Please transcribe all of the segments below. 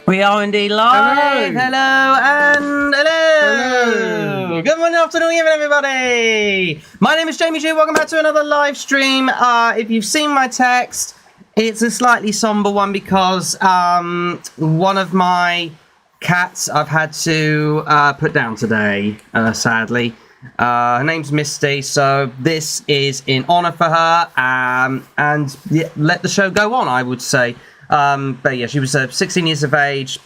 We are indeed live. Hello and hello. Hello. Good morning, afternoon, evening, everybody. My name is Jamie G. Welcome back to another live stream. If you've seen my text, it's a slightly somber one because one of my cats I've had to put down today, sadly. Her name's Misty, so this is in honour for her, and yeah, let the show go on, I would say. But yeah, she was 16 years of age.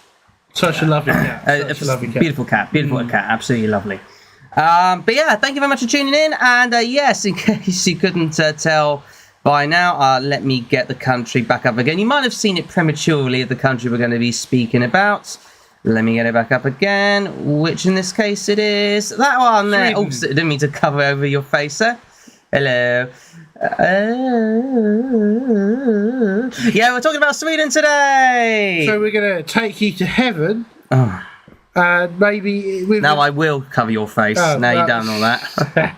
Such a lovely cat. Such a lovely cat. Beautiful cat. Beautiful cat. Absolutely lovely. But yeah, thank you very much for tuning in. And yes, in case you couldn't tell by now, let me get the country back up again. You might have seen it prematurely, the country we're going to be speaking about. Let me get it back up again, which in this case it is that one there. Oops, I didn't mean to cover over your face there. Hello. Yeah, we're talking about Sweden today. So we're going to take you to heaven. Oh. Maybe with now I will cover your face. Now you've done all that.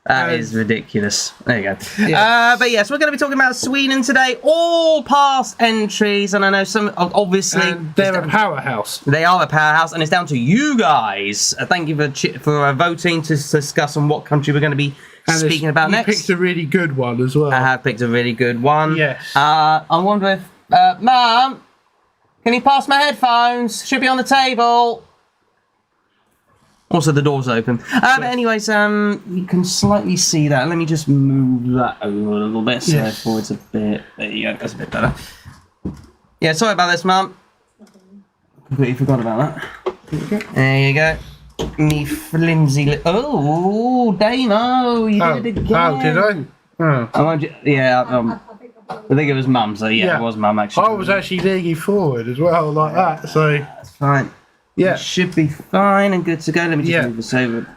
That is ridiculous. There you go. Yeah. But yes, we're going to be talking about Sweden today. All past entries, and I know some, obviously... they're a powerhouse. They are a powerhouse, and it's down to you guys. Thank you for voting to discuss on what country we're going to be speaking about next. You picked a really good one as well. I have picked a really good one. Yes. I wonder if... Mum, can you pass my headphones? Should be on the table. Also, the door's open. But anyways, you can slightly see that. Let me just move that over a little bit. So forwards a bit. There you go. That's a bit better. Yeah, sorry about this, Mum. Completely forgot about that. There you go. Me flimsy. Oh, Damo, you did it again. Oh, did I? I think it was Mum. So yeah, it was Mum actually. I was actually leaning forward as well, like that. So that's fine. Yeah, it should be fine and good to go. Let me just move this over a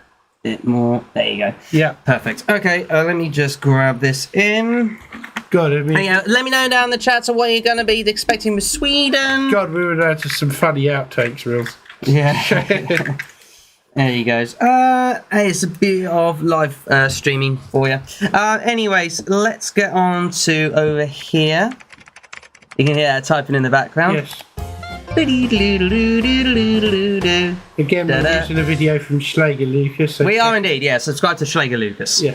bit more. There you go. Yeah, perfect. Okay, let me just grab this in. God, let me know down in the chat what you're going to be expecting with Sweden. God, we were down to some funny outtakes, reels. Yeah. There you go. It's a bit of live streaming for you. Anyways, let's get on to over here. You can hear that typing in the background. Yes. Again, we're using a video from Schlager Lucas. So we are indeed, yeah. Subscribe to Schlager Lucas. Yeah.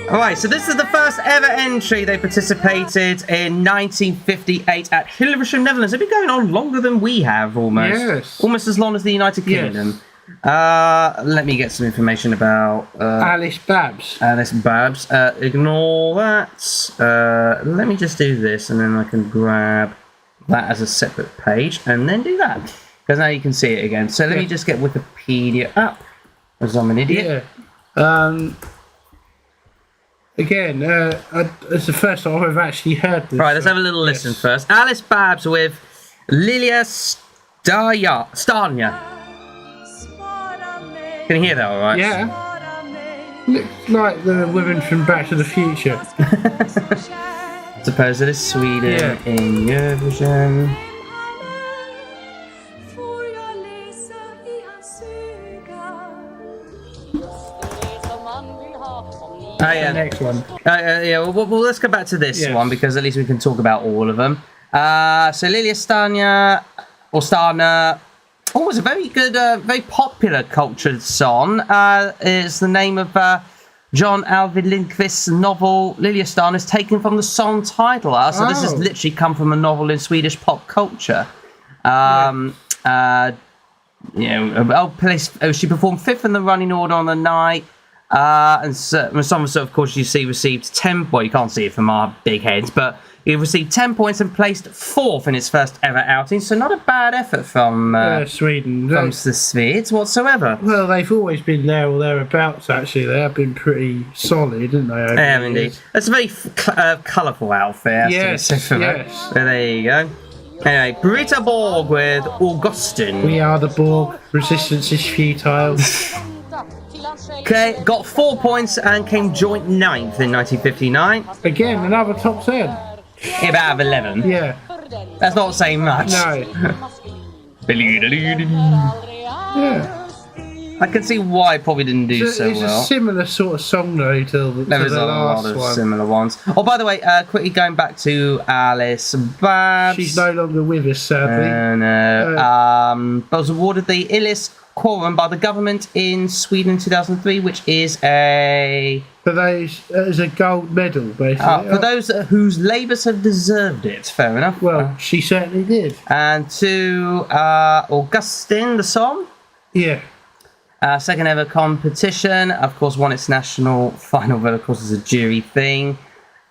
Alright, so this is the first ever entry. They participated in 1958 at Eurovision, Netherlands. They've been going on longer than we have, almost. Yes. Almost as long as the United Kingdom. Let me get some information about Alice Babs. Alice Babs. Ignore that. Let me just do this, and then I can grab that as a separate page, and then do that. Because now you can see it again. So let me just get Wikipedia up, as I'm an idiot. Yeah. Again, it's the first time I've actually heard this. Right, let's have a little listen first. Alice Babs with Lilia Stania. Can you hear that all right? Yeah. Looks like the women from Back to the Future. I suppose it is Sweden in Eurovision. Oh, yeah. The next one. Well, let's go back to this one because at least we can talk about all of them. So Lilia Stania, or Stana, was a very good, very popular cultured song. It's the name of John Alvin Lindqvist's novel Lilia Stana is taken from the song title. So this has literally come from a novel in Swedish pop culture. She performed fifth in the running order on the night. And some of course, you see received 10. Well, you can't see it from our big heads, but it received 10 points and placed fourth in its first ever outing. So not a bad effort from Sweden. From the Swedes whatsoever. Well, they've always been there or thereabouts. Actually, they have been pretty solid, haven't they? Yeah, indeed. That's a very colourful outfit. Yes. But there you go. Anyway, Britta Borg with Augustin. We are the Borg. Resistance is futile. Okay, got 4 points and came joint 9th in 1959. Again, another top 10. Out of 11. Yeah. That's not saying much. No. Yeah. I can see why it probably didn't do so it's well. a similar sort of song though to the There was a last lot of one. similar ones. Oh, by the way, quickly going back to Alice Babs. She's no longer with us, sadly. But was awarded the Illis Quorum by the government in Sweden in 2003, which is a... For those, as a gold medal, basically. for those whose labours have deserved it. Fair enough. Well, she certainly did. And to Augustin, the song. Yeah. Second ever competition, of course, won its national final vote, of course, as a jury thing.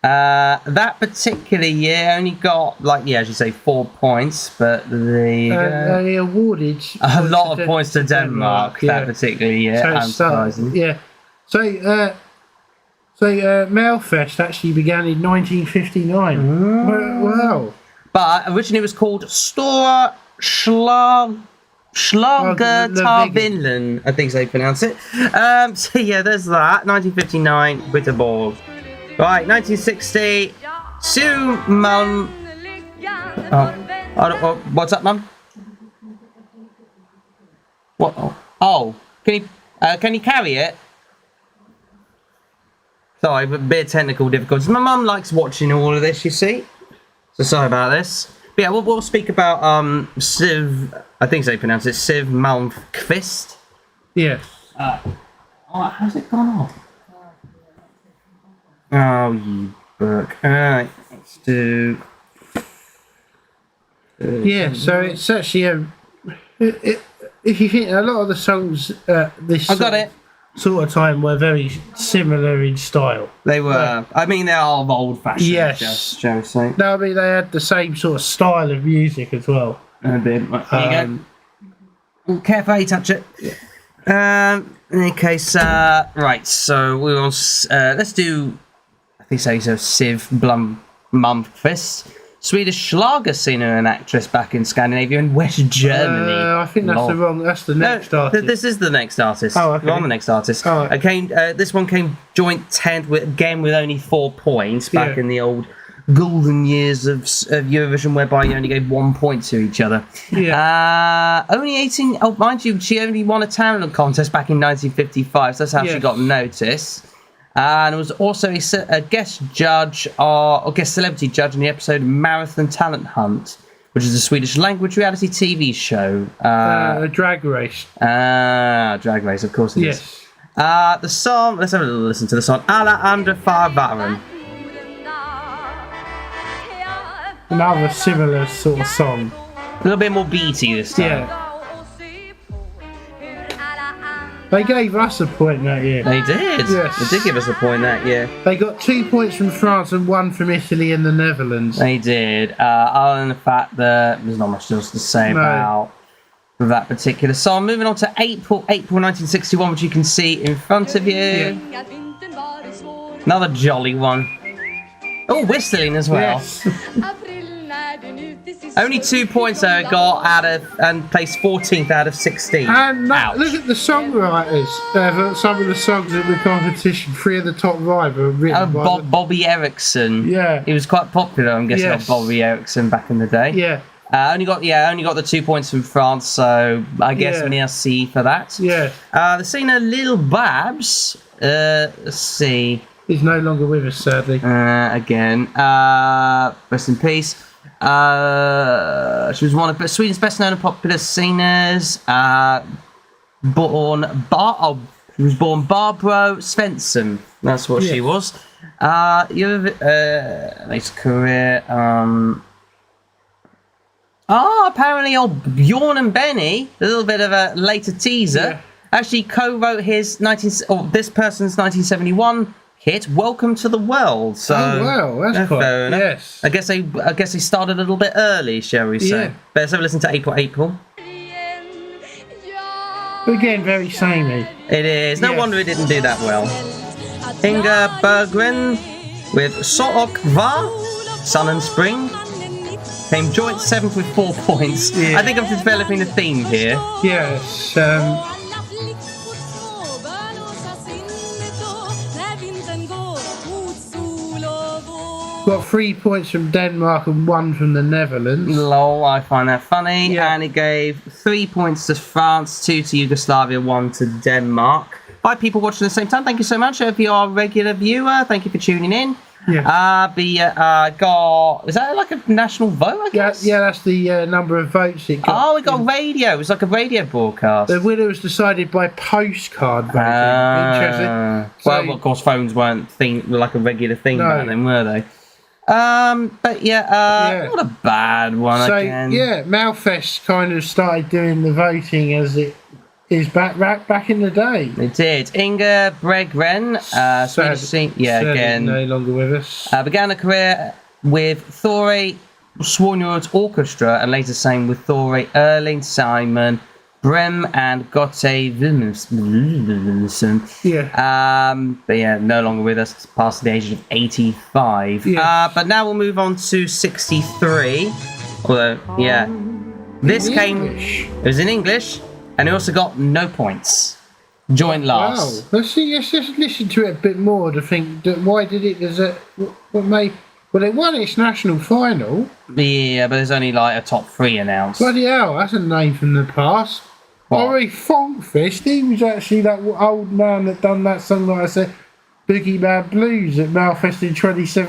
That particular year only got, as you say, 4 points, but they awarded a lot of points to Denmark that particular year. Unsurprising. Yeah. So Mailfest actually began in 1959. Wow. But originally it was called Stora Schlagertarvinlen, I think they pronounce it. So yeah, there's that. 1959, Britta Borg. Right, 1960, Sue Mum. What's up, Mum? What? Oh, can you carry it? Sorry, but a bit of technical difficulties. My mum likes watching all of this, you see. So sorry about this. But yeah, we'll speak about Siv. I think they pronounce it Siv Malmqvist. Yes. How's it gone off? Oh, you book. Alright, let's do... Yeah, so it's actually if you think a lot of the songs this sort of time were very similar in style. They were. I mean, they are old-fashioned. Yes. Shall we say? No, I mean they had the same sort of style of music as well. A bit. Here you go. Careful how you touch it. In any case, right. So we will. Let's do. I think so. Siv Malmqvist. Swedish Schlager singer and actress back in Scandinavia and West Germany. I think that's the wrong. That's the next artist. This is the next artist. Oh, okay. We're on the next artist. Oh. This one came joint 10th with only 4 points back in the old golden years of Eurovision, whereby you only gave 1 point to each other. Yeah. Only 18. Oh, mind you, she only won a talent contest back in 1955. So that's how she got noticed. And was also a guest judge or guest celebrity judge in the episode Marathon Talent Hunt, which is a Swedish language reality TV show. Drag Race. Drag Race, of course it is. The song, let's have a little listen to the song. Alla andra farvaren. Another similar sort of song. A little bit more beaty this time. Yeah. They gave us a point that year. They did. Yes. They did give us a point that year. They got 2 points from France and 1 from Italy and the Netherlands. They did. Other than the fact that there's not much else to say about that particular song. Moving on to April 1961, which you can see in front of you. Yeah. Another jolly one. Oh, whistling as well. Yes. Only 2 points though got out of and placed 14th out of 16. And look at the songwriters. Some of the songs in the competition. 3 of the top 5 were written by Bobby Erickson. Yeah, he was quite popular. I'm guessing Bobby Erickson back in the day. Yeah. Only got the 2 points from France, so I guess we need a C for that. Yeah. The singer Lil Babs. Let's see. He's no longer with us, sadly. Again. Rest in peace. She was one of Sweden's best known and popular singers. She was born Barbro Svensson. That's what she was. Nice career. Apparently Bjorn and Benny, a little bit of a later teaser, actually co-wrote his this person's 1971 hit "Welcome to the World." So, that's quite fair enough. Yes. I guess they started a little bit early, shall we say? Yeah. But let's have a listen to April. Again, very samey. It is. No wonder it didn't do that well. Inga Berggren with "Sook Va," Sun and Spring. Came joint 7th with 4 points. Yeah. I think I'm developing a theme here. Yes. Got 3 points from Denmark and 1 from the Netherlands. Lol, I find that funny. Yeah. And it gave 3 points to France, 2 to Yugoslavia, 1 to Denmark. 5 people watching at the same time. Thank you so much. If you're a regular viewer, thank you for tuning in. Yeah. Is that like a national vote, I guess? Yeah, that's the number of votes it got. Oh, we got radio. It was like a radio broadcast. The winner was decided by postcard voting. Interesting. Well, of course, phones weren't like a regular thing back then, were they? But not a bad one again. Yeah, Malfest kind of started doing the voting as it is back in the day. They did. Inga Berggren, Swedish singer, again, no longer with us. Began a career with Thore Svornjord's Orchestra and later sang with Thore Erling, Simon Brem and Gotte Wilhelmsen. But no longer with us past the age of 85. But now we'll move on to 63. Although, this it was in English, and it also got no points. Joined last. Wow. Let's just listen to it a bit more to think why did it? Well, it won its national final. Yeah, but there's only like a top 3 announced. Bloody hell, that's a name from the past. Ori Funkfist, he was actually that old man that done that song that I said, Boogeyman Blues at Malfest in 2017.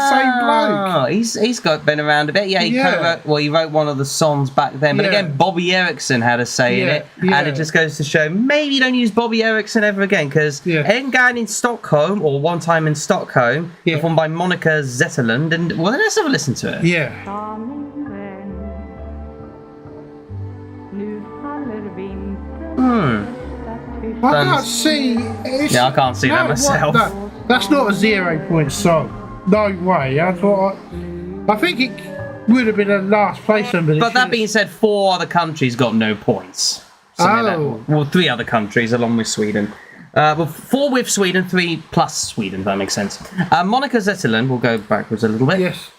Same bloke. He's been around a bit. He wrote one of the songs back then. But again, Bobby Erickson had a say in it. And it just goes to show, maybe you don't use Bobby Erickson ever again. Because Engan in Stockholm, or One Time in Stockholm, performed by Monica Zetterlund. And let's have a listen to it. Yeah. I can't see. I can't see that myself. That's not a 0 point song. No way. I think it would have been a last place number. But that being said, 4 other countries got no points. 3 other countries along with Sweden. 4 with Sweden, 3 plus Sweden, if that makes sense. Monica Zetterlund, we'll go backwards a little bit. Yes.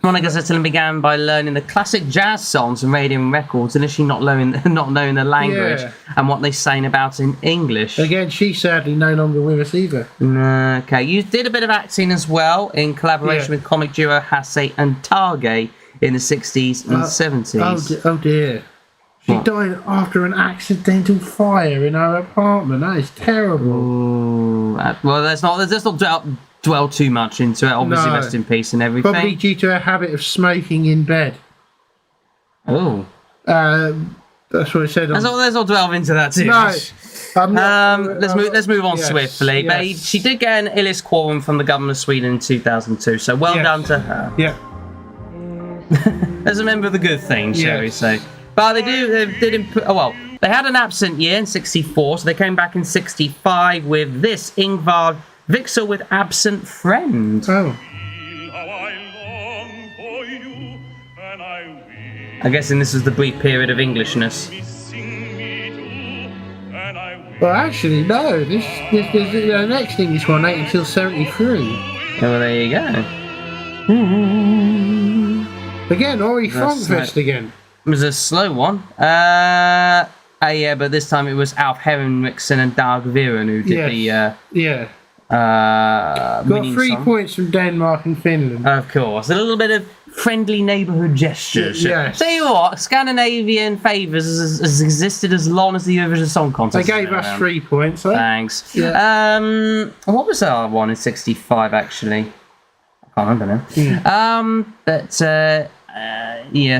Monica Zetterlund began by learning the classic jazz songs and radio records, initially not knowing the language and what they're saying about in English. Again, she's sadly no longer with us either. Okay, you did a bit of acting as well in collaboration with comic duo Hasse and Targay in the 60s and 70s. Oh dear. She died after an accidental fire in her apartment. That is terrible. Ooh, well, let's not dwell too much into it. Obviously, rest in peace and everything. Probably due to her habit of smoking in bed. Oh. That's what it said. Let's not delve into that too much. Let's move on swiftly. Yes. But she did get an Illis quorum from the government of Sweden in 2002. So well done to her. Yeah. As a member of the good thing, shall we say? But they had an absent year in 64, so they came back in 65 with this Ingvar Vixel with Absent Friend. Oh. I'm guessing this is the brief period of Englishness. Well, actually, no. This the next English one ain't until 73. Well, there you go. Again, Ori Funkfest again. It was a slow one. But this time it was Alf Henriksen and Dag Viren who did got 3 points from Denmark and Finland. Of course. A little bit of friendly neighbourhood gestures. Yes. Tell you what, Scandinavian favours has existed as long as the Eurovision Song Contest. They gave us 3 points. Thanks. Yeah. What was our one in 65 actually? I can't remember now.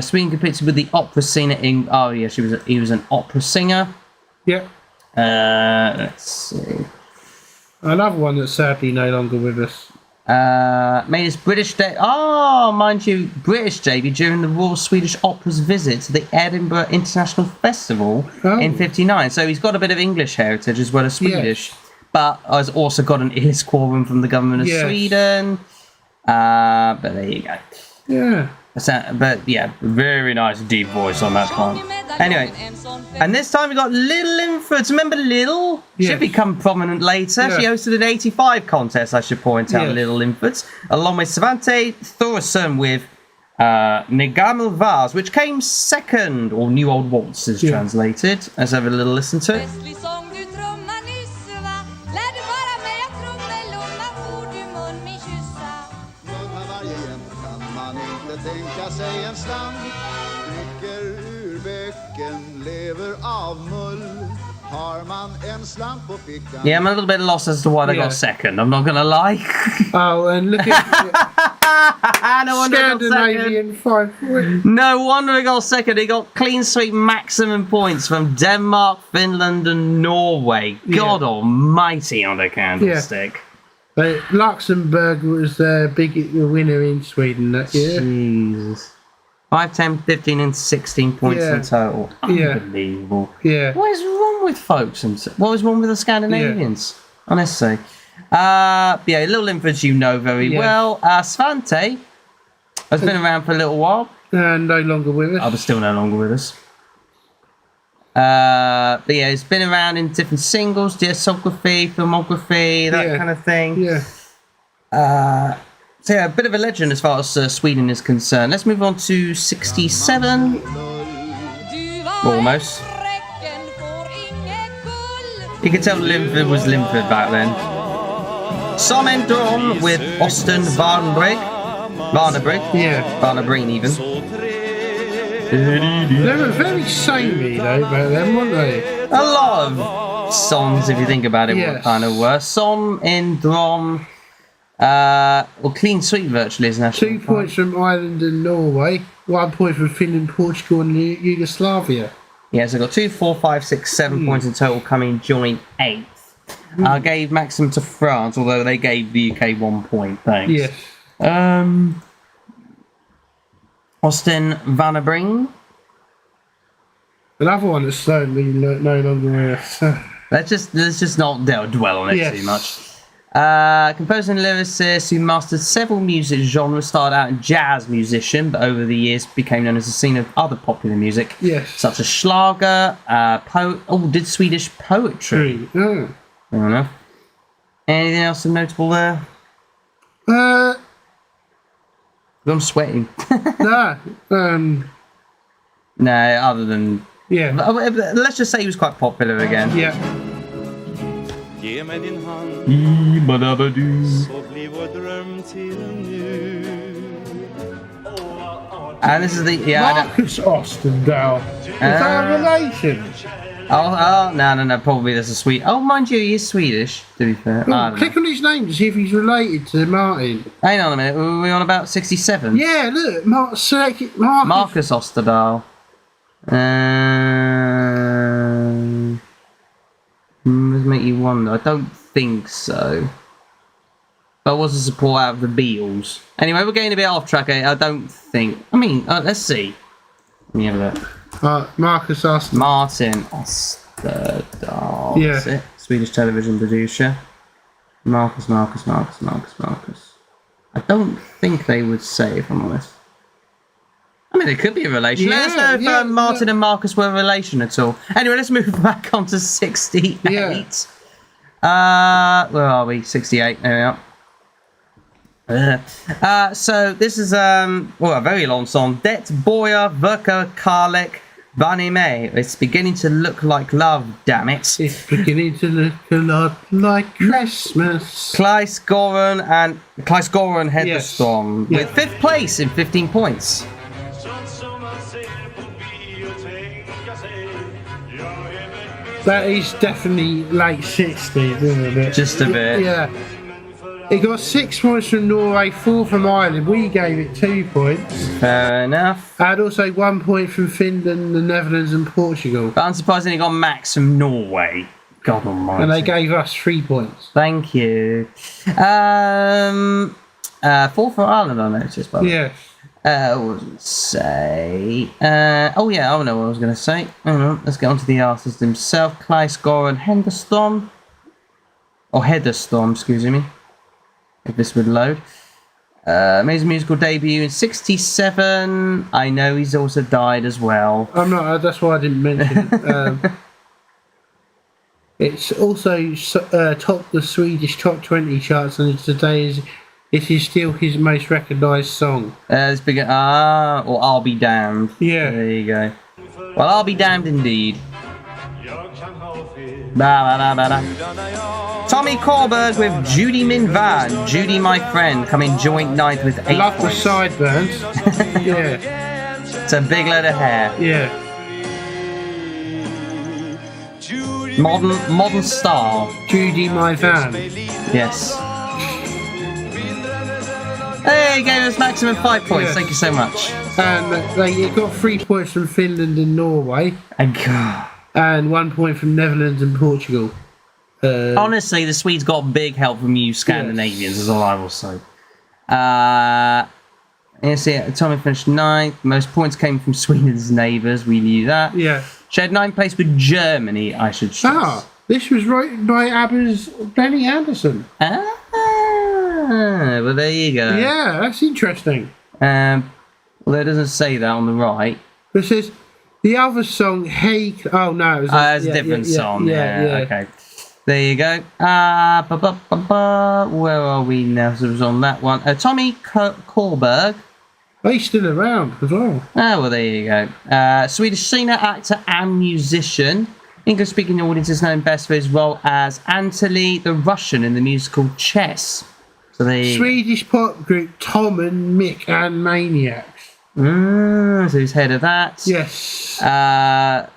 Sweden competed with the opera singer in. Oh yeah, he was an opera singer. Yeah. Let's see. Another one that's sadly no longer with us. Made his British British debut during the Royal Swedish Opera's visit to the Edinburgh International Festival in '59. So he's got a bit of English heritage as well as Swedish, but has also got an Illis quorum from the government of Sweden. But there you go. Yeah. But yeah, very nice deep voice on that one. Anyway, and this time we got Little Linford. Remember Little? Yes. Should become prominent later. Yeah. She hosted an 85 contest, I should point out, Little Linford, along with Svante Thoresson with Negamel Vars, which came second, or New Old Waltzes translated. Let's have a little listen to it. Yeah, I'm a little bit lost as to why they got second. I'm not gonna lie. Oh, and look at no wonder Scandinavian 5 points. No wonder he got second. He got clean sweep maximum points from Denmark, Finland, and Norway. God almighty on the candlestick. Luxembourg was the big winner in Sweden that year. Jesus. 5, 10, 15 and 16 points in total. Unbelievable. Yeah. What is wrong with folks? What is wrong with the Scandinavians? Honestly. Little Linford you know very well. Svante has been around for a little while. No longer with us. But still no longer with us. He's been around in different singles, discography, filmography, that kind of thing. Yeah. So a bit of a legend as far as Sweden is concerned. Let's move on to 67. Almost. You can tell Linford was Linford back then. Somendron with Austin Varnbreg. Yeah. Varnabrin even. They were very samey though back then, weren't they? A lot of songs, if you think about it, were kind of worse. Som in Drom. Clean sweep virtually is national. 2 points from Ireland and Norway. 1 point from Finland, Portugal, and Yugoslavia. Yeah, so I got 2, 4, 5, 6, 7 points in total, coming joint 8th. I gave maximum to France, although they gave the UK 1 point. Thanks. Yes. Austin Vanabring. Another one that's slowly no longer with us. Let's just not dwell on it too much. Composer and lyricist who mastered several music genres, started out as jazz musician, but over the years became known as a scene of other popular music, such as Schlager, did Swedish poetry. Fair enough. Anything else notable there? I'm sweating. No. No, other than... Yeah. Let's just say he was quite popular again. Yeah. Ge mig din hand så blir vår dröm till nu. And this is the... Yeah, Marcus Ostendale. Is that a relation? Oh, no, probably there's a Swede. Oh, mind you, he is Swedish, to be fair. Oh, click on his name to see if he's related to Martin. Hang on a minute, were we on about 67? Yeah, look, Marcus. Marcus Osterdahl. Does make you wonder. I don't think so. But was a support out of the Beatles. Anyway, we're getting a bit off track. I don't think. I mean, let's see. Let me have a look. Marcus Osterdahl. Martin Osterdahl. Yeah. That's it. Swedish television producer. Marcus. I don't think they would say, if I'm honest. I mean, it could be a relation. Let us know if Martin and Marcus were a relation at all. Anyway, let's move back on to 68. Yeah. Where are we? 68. There we are. So this is a very long song. Det Boya Verka Karlek Banime. It's beginning to look like love, damn it. It's beginning to look a lot like Christmas. Klaes Goran head the storm with 5th place in 15 points. That is definitely late 60s, isn't it? Just a bit. Yeah. It got 6 points from Norway, 4 from Ireland. We gave it 2 points. Fair enough. And also 1 point from Finland, the Netherlands and Portugal. But unsurprisingly got Max from Norway. God almighty. And they gave us 3 points. Thank you. 4 for Ireland, I noticed, by the way. Yeah. What was I going to say? I know what I was going to say. Hang on, let's get on to the artist himself. Klaes Goran Henderstorm. Or Hedderstorm, excuse me. If this would load. Made his musical debut in 67. I know he's also died as well. I'm not, that's why I didn't mention it. It's also topped the Swedish top 20 charts, and it is still his most recognised song. It's big. Or I'll Be Damned. Yeah. There you go. Well, I'll be damned indeed. Tommy Korberg with Judy Min Van. Judy, my friend, coming joint ninth with 8 I love points. the sideburns. Yeah. It's a big load of hair. Yeah. Modern style. Judy, my van. Yes. Hey, gave us maximum 5 points. Yes. Thank you so much. And they got 3 points from Finland and Norway. And 1 point from Netherlands and Portugal. Honestly, the Swedes got big help from you Scandinavians, is all I will say. Tommy finished 9th. Most points came from Sweden's neighbours. We knew that. Yeah. Shared 9th place with Germany, I should stress. This was written by ABBA's Benny Anderson. Well, there you go. Yeah, that's interesting. Well, it doesn't say that on the right. It says the other song, Hey... Oh, no. It's a different song. Yeah, okay. There you go. Where are we now? So it was on that one. Tommy Korberg. He's still around as well. Well, there you go. Swedish singer, actor, and musician. English-speaking audience is known best for his role as Anatoly the Russian in the musical Chess. So Swedish pop group Tom and Mick and Maniacs. So he's head of that. Yes.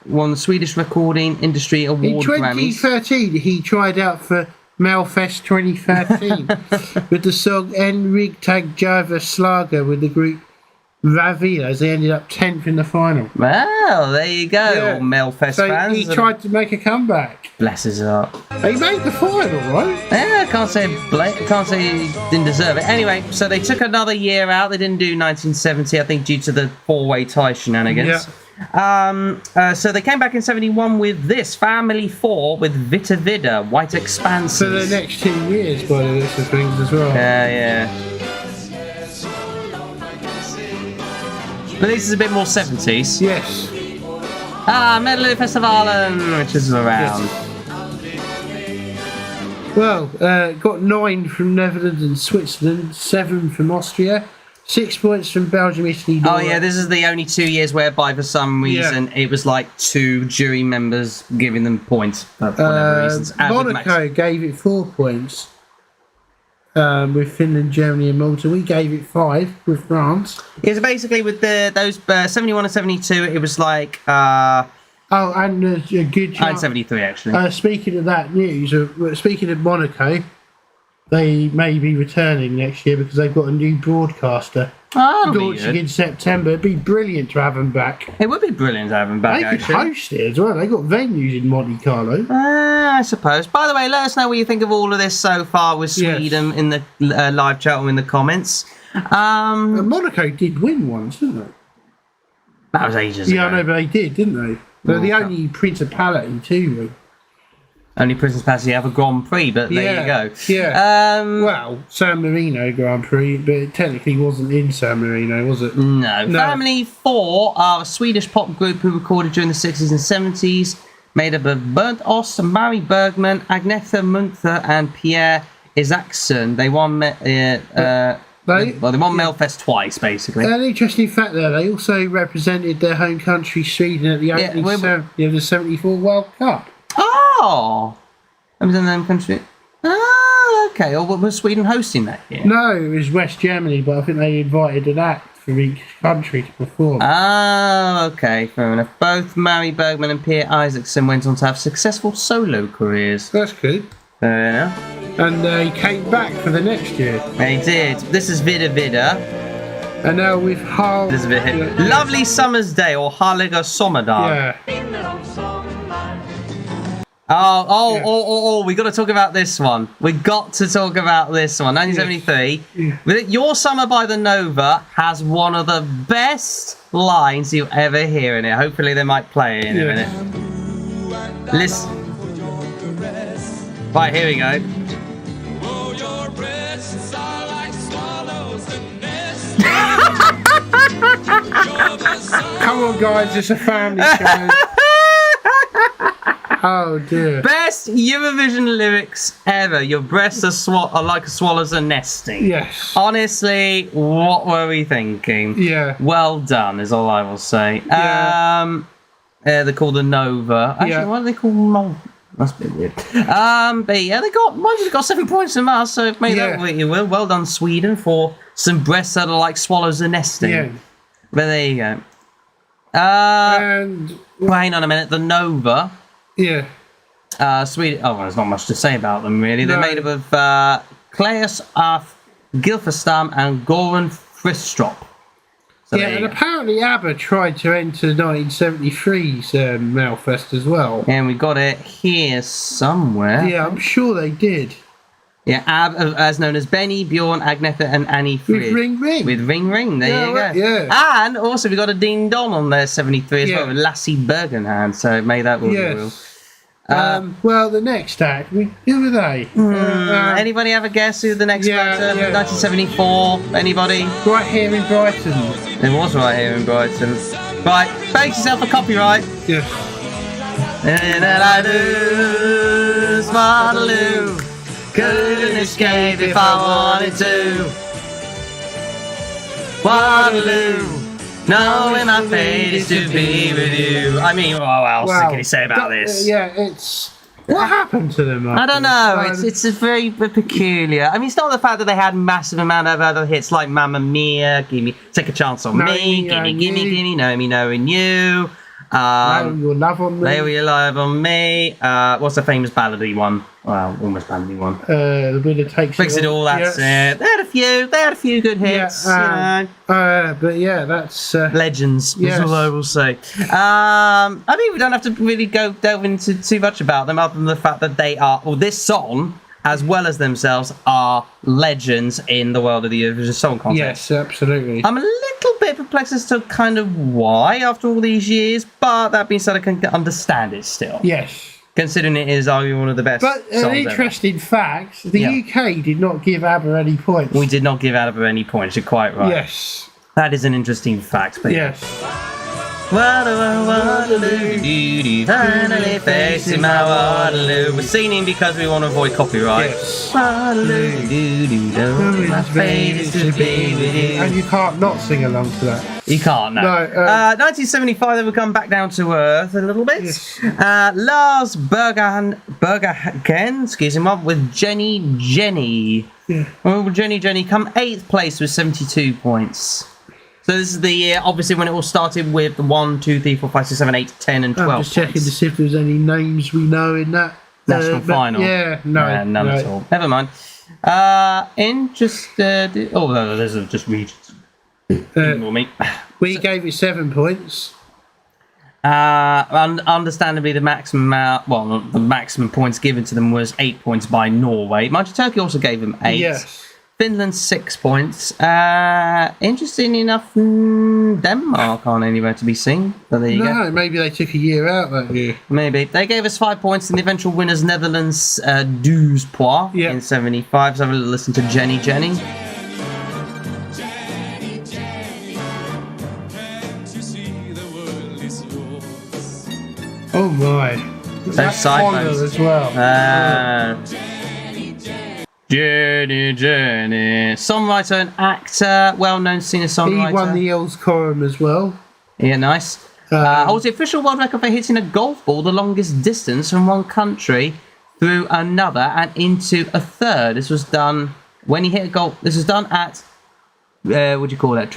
Won the Swedish Recording Industry Award. In 2013, he tried out for Melfest 2013 with the song En Rigtag Java Slager with the group Ravila, as they ended up 10th in the final. Well, there you go, all Melfest fans. He tried to make a comeback. Bless his heart. He made the final, right? Yeah, can't say he didn't deserve it. Anyway, so they took another year out. They didn't do 1970, I think, due to the four-way tie shenanigans. Yeah. So they came back in 71 with this, Family 4 with Vita Vida, White Expanses. For the next 2 years, by the list of things as well. Yeah. But this is a bit more 70s. Yes. Melodifestivalen, which is around. Yes. Well, got 9 from Netherlands and Switzerland, 7 from Austria, 6 points from Belgium, Italy. Oh yeah, this is the only 2 years whereby for some reason it was like 2 jury members giving them points for whatever reasons. Monaco gave it 4 points with Finland, Germany and Malta. We gave it 5 with France. Yeah, so basically with those 71 and 72, it was like... and a good chance. And 73 actually. Speaking of that news, speaking of Monaco, they may be returning next year because they've got a new broadcaster launching in September. It'd be brilliant to have them back. It would be brilliant to have them back. They could host it as well. They got venues in Monte Carlo. I suppose. By the way, let us know what you think of all of this so far with Sweden in the live chat or in the comments. Monaco did win once, didn't they? That was ages ago. Yeah, I know, but they did, didn't they? They're the only principality too. Only Principality have a Grand Prix, but there you go. Yeah. Well, San Marino Grand Prix, but it technically wasn't in San Marino, was it? No. Family 4 are a Swedish pop group who recorded during the 60s and 70s, made up of Bernt Oss, Mari Bergman, Agnetha Munther, and Pierre Isaacson. They won. They won Melfest twice, basically. An interesting fact there, they also represented their home country, Sweden, at the opening ceremony of the 74 World Cup. Oh! I was in their home country. Oh, okay. Or was Sweden hosting that year? No, it was West Germany, but I think they invited an act from each country to perform. Ah, okay. Fair enough. Both Mari Bergman and Pierre Isaacson went on to have successful solo careers. That's good. Fair enough. And they came back for the next year. They did. This is Vida Vida. And now with Harl... This is a bit Lovely Summer's Day or Harliga Sommerdag. Yeah. Oh, we got to talk about this one. We got to talk about this one. 1973. Yeah. Your Summer by the Nova has one of the best lines you'll ever hear in it. Hopefully they might play it in a minute. Listen. Right, here we go. Come on, guys, it's a family show. Oh dear. Best Eurovision lyrics ever. Your breasts are like a swallow's are nesting. Yes. Honestly, what were we thinking? Yeah. Well done is all I will say. Yeah. They're called the Nova. Actually, what are they called? Nova? That's a bit weird. But yeah, they got 7 points from us, so made that what you will. Well done, Sweden, for some breasts that are like swallows are nesting. Yeah. But there you go. And hang on a minute. The Nova. Yeah. Sweden. Oh, well, there's not much to say about them really. They're made up of Claes af Gilferstam and Goran Fristrup. So and apparently ABBA tried to enter 1973's Melfest as well. And we got it here somewhere. Yeah, I'm sure they did. Yeah, ABBA, as known as Benny, Bjorn, Agnetha, and Annie Frid. With Ring Ring. With Ring Ring, there you go. Yeah. And also we got a Ding Dong on there, 73 as well, with Lassie Bergenhand, so may that will be real. Well, the next act, who are they? Anybody have a guess who the next actor? 1974, anybody? Right here in Brighton. It was right here in Brighton. Right, bake yourself a copyright. Yes. And I do, Smartaloo. Couldn't escape if I wanted to. Waterloo. Knowing my fate is to be with you. I mean, what else can you say about this? It's... What happened to them? I don't know. It's very peculiar. I mean, it's not the fact that they had massive amount of other hits like Mamma Mia, Take a Chance on Me, Gimme, Know Me, Knowing You. Lay Your Love on Me. Lay Your Love on Me. What's the famous ballady one? Well, almost ballady one. The Winner Takes It All. That's it. They had a few good hits. But yeah, that's legends. That's all I will say. I mean, we don't have to really delve into too much about them, other than the fact that they are. Well, this song, as well as themselves, are legends in the world of the Eurovision Song Contest. Yes, absolutely. I'm a little bit perplexed as to kind of why after all these years, but that being said, I can understand it still. Yes. Considering it is arguably one of the best But an interesting fact, the UK did not give ABBA any points. We did not give ABBA any points, you're quite right. Yes. That is an interesting fact. But yes. Waterloo, finally facing my Waterloo. We're singing because we want to avoid copyright. Yes. Waterloo, my fate is to be with you. And you can't not sing along to that. You can't, no. 1975, they would come back down to earth a little bit. Yes. Lars Bergerhagen, excuse me, with Jenny. Yeah. Well, Jenny come 8th place with 72 points. So this is the year, obviously, when it all started with 1, 2, 3, 4, 5, 6, 7, 8, 10, and 12 I'm just checking points. to see if there's any names we know in that. National final. Yeah, no. None at all. Never mind. Interested. Oh, no, those are just regions. Ignore me. We gave it 7 points. Understandably, the maximum the maximum points given to them was 8 points by Norway. Mind you, Turkey also gave them 8. Yes. Finland 6 points. Interestingly enough, Denmark aren't anywhere to be seen. But there you go. No, maybe they took a year out that year. Maybe. They gave us 5 points, and the eventual winners, Netherlands, 12 points in 75. So have a little listen to Jenny. Oh my. That's side Connor notes as well. Jenny. Songwriter and actor, well-known singer-songwriter. He won the Els Corum as well. Yeah, nice. Holds the official world record for hitting a golf ball the longest distance from one country through another and into a third. This was done when he hit a golf. This was done at what do you call that?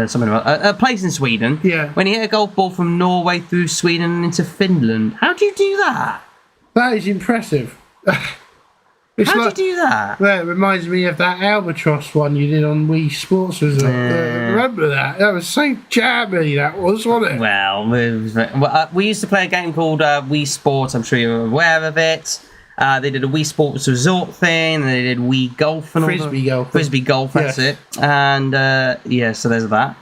Something about a place in Sweden. Yeah. When he hit a golf ball from Norway through Sweden and into Finland. How do you do that? That is impressive. How do you do that? Well, it reminds me of that Albatross one you did on Wii Sports Resort. Remember that? That was so jammy, that was, wasn't it? Well, we used to play a game called Wii Sports. I'm sure you're aware of it. They did a Wii Sports Resort thing. They did Wii Golf and Frisbee golf. Frisbee Golf, that's it. And so there's that.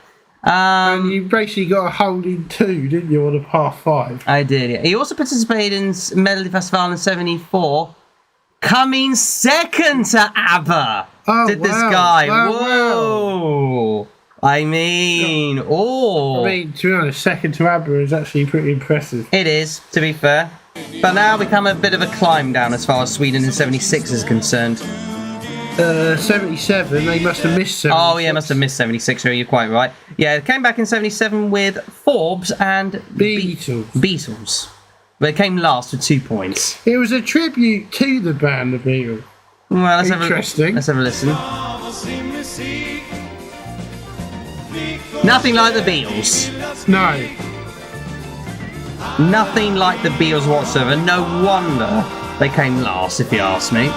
And you basically got a hole in 2, didn't you, on a par 5? I did, yeah. He also participated in Melody Festival in 74. Coming second to ABBA. Did this guy. Whoa. I mean, to be honest, second to ABBA is actually pretty impressive. It is, to be fair. But now we come a bit of a climb down as far as Sweden in 76 is concerned. 77, they must have missed 76. Oh, yeah, must have missed 76, you're quite right. Yeah, it came back in 77 with Forbes and Beatles. They came last with 2 points. It was a tribute to the band, the Beatles. Well, let's interesting. Let's have a listen. Nothing like the Beatles. No. Nothing like the Beatles whatsoever. No wonder they came last, if you ask me.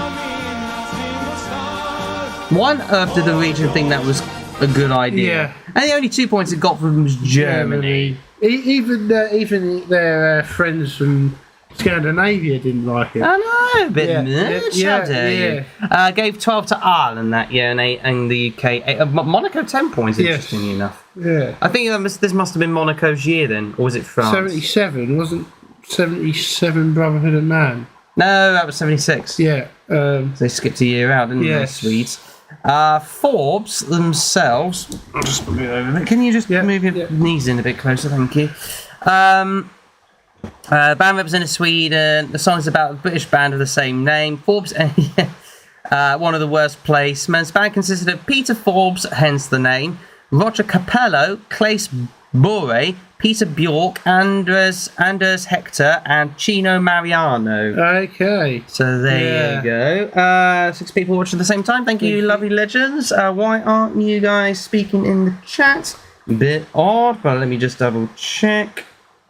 Why on earth did the region think that was a good idea? Yeah. And the only 2 points it got from was Germany. Even their friends from Scandinavia didn't like it. I know, a bit much, how dare you. Gave 12 to Ireland that year and 8 in the UK. Monaco 10 points, interestingly enough. Yeah. I think this must have been Monaco's year then, or was it France? 77, wasn't 77 Brotherhood of Man? No, that was 76. Yeah. They skipped a year out, didn't they, Swedes? Forbes themselves. I'll just move over a bit. Can you just move your knees in a bit closer? Thank you. The band represented Sweden. The song is about a British band of the same name. Forbes, one of the worst placements. The band consisted of Peter Forbes, hence the name, Roger Capello, Claes Bure, Peter Bjork, Anders Hector, and Chino Mariano. Okay. So there you go. 6 people watching at the same time. Thank you, lovely legends. Why aren't you guys speaking in the chat? A bit odd, but let me just double check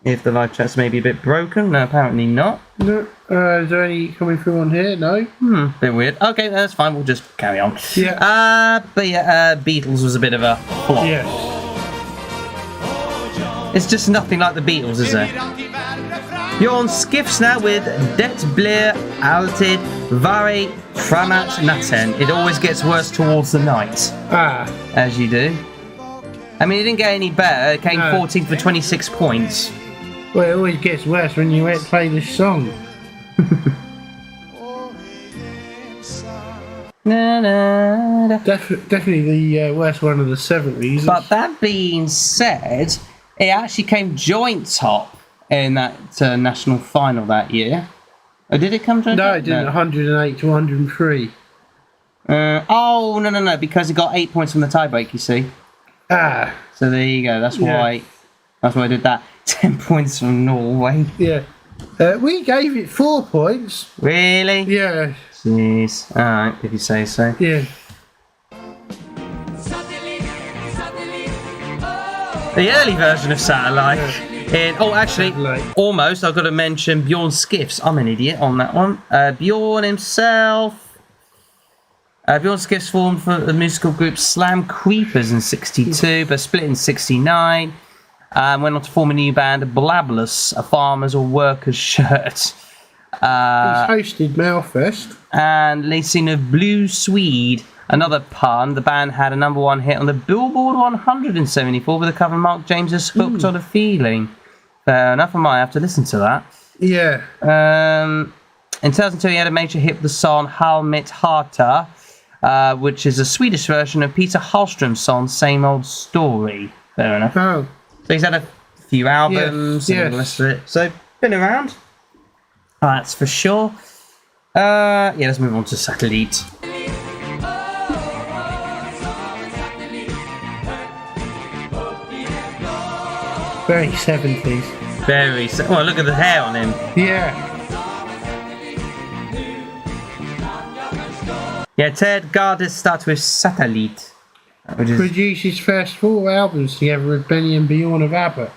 if the live chat's maybe a bit broken. No, apparently not. No. Is there any coming through on here? No. Bit weird. Okay, that's fine. We'll just carry on. Yeah. Beatles was a bit of a flop. Yeah. It's just nothing like the Beatles, is there? You're on skiffs now with Det blir alltid värre framåt natten. It always gets worse towards the night. As you do. I mean, it didn't get any better. It came 14th for 26 points. Well, it always gets worse when you play this song. Definitely the worst one of the 70s. But that being said, It actually came joint top in that national final that year. Oh, did it come joint top? No, it didn't. 108 to 103. Oh, no, because it got 8 points from the tiebreak, you see. Ah. So there you go. That's why I did that. 10 points from Norway. Yeah. We gave it 4 points. Really? Yeah. Jeez. Alright, if you say so. Yeah. The early version of Satellite. Actually, almost. I've got to mention Bjorn Skiffs. I'm an idiot on that one. Bjorn himself. Bjorn Skiffs formed for the musical group Slam Creepers in 62, but split in 69. Went on to form a new band, Blabless, a farmer's or worker's shirt. He's hosted Malfest. And lead singer of Blue Swede. Another pun, the band had a #1 hit on the Billboard 100 in 74 with a cover of Mark James's Hooked on a Feeling. Fair enough, I might have to listen to that. Yeah. In 2002, he had a major hit with the song Hal Mitt Harta, which is a Swedish version of Peter Hallström's song Same Old Story. Fair enough. Oh. So he's had a few albums and all the rest of it. So, been around. That's for sure. Let's move on to Satellite. Very 70s. Well, look at the hair on him. Yeah. Yeah, Ted Gardis starts with Satellite. Which is... Produced his first 4 albums together with Benny and Bjorn of ABBA.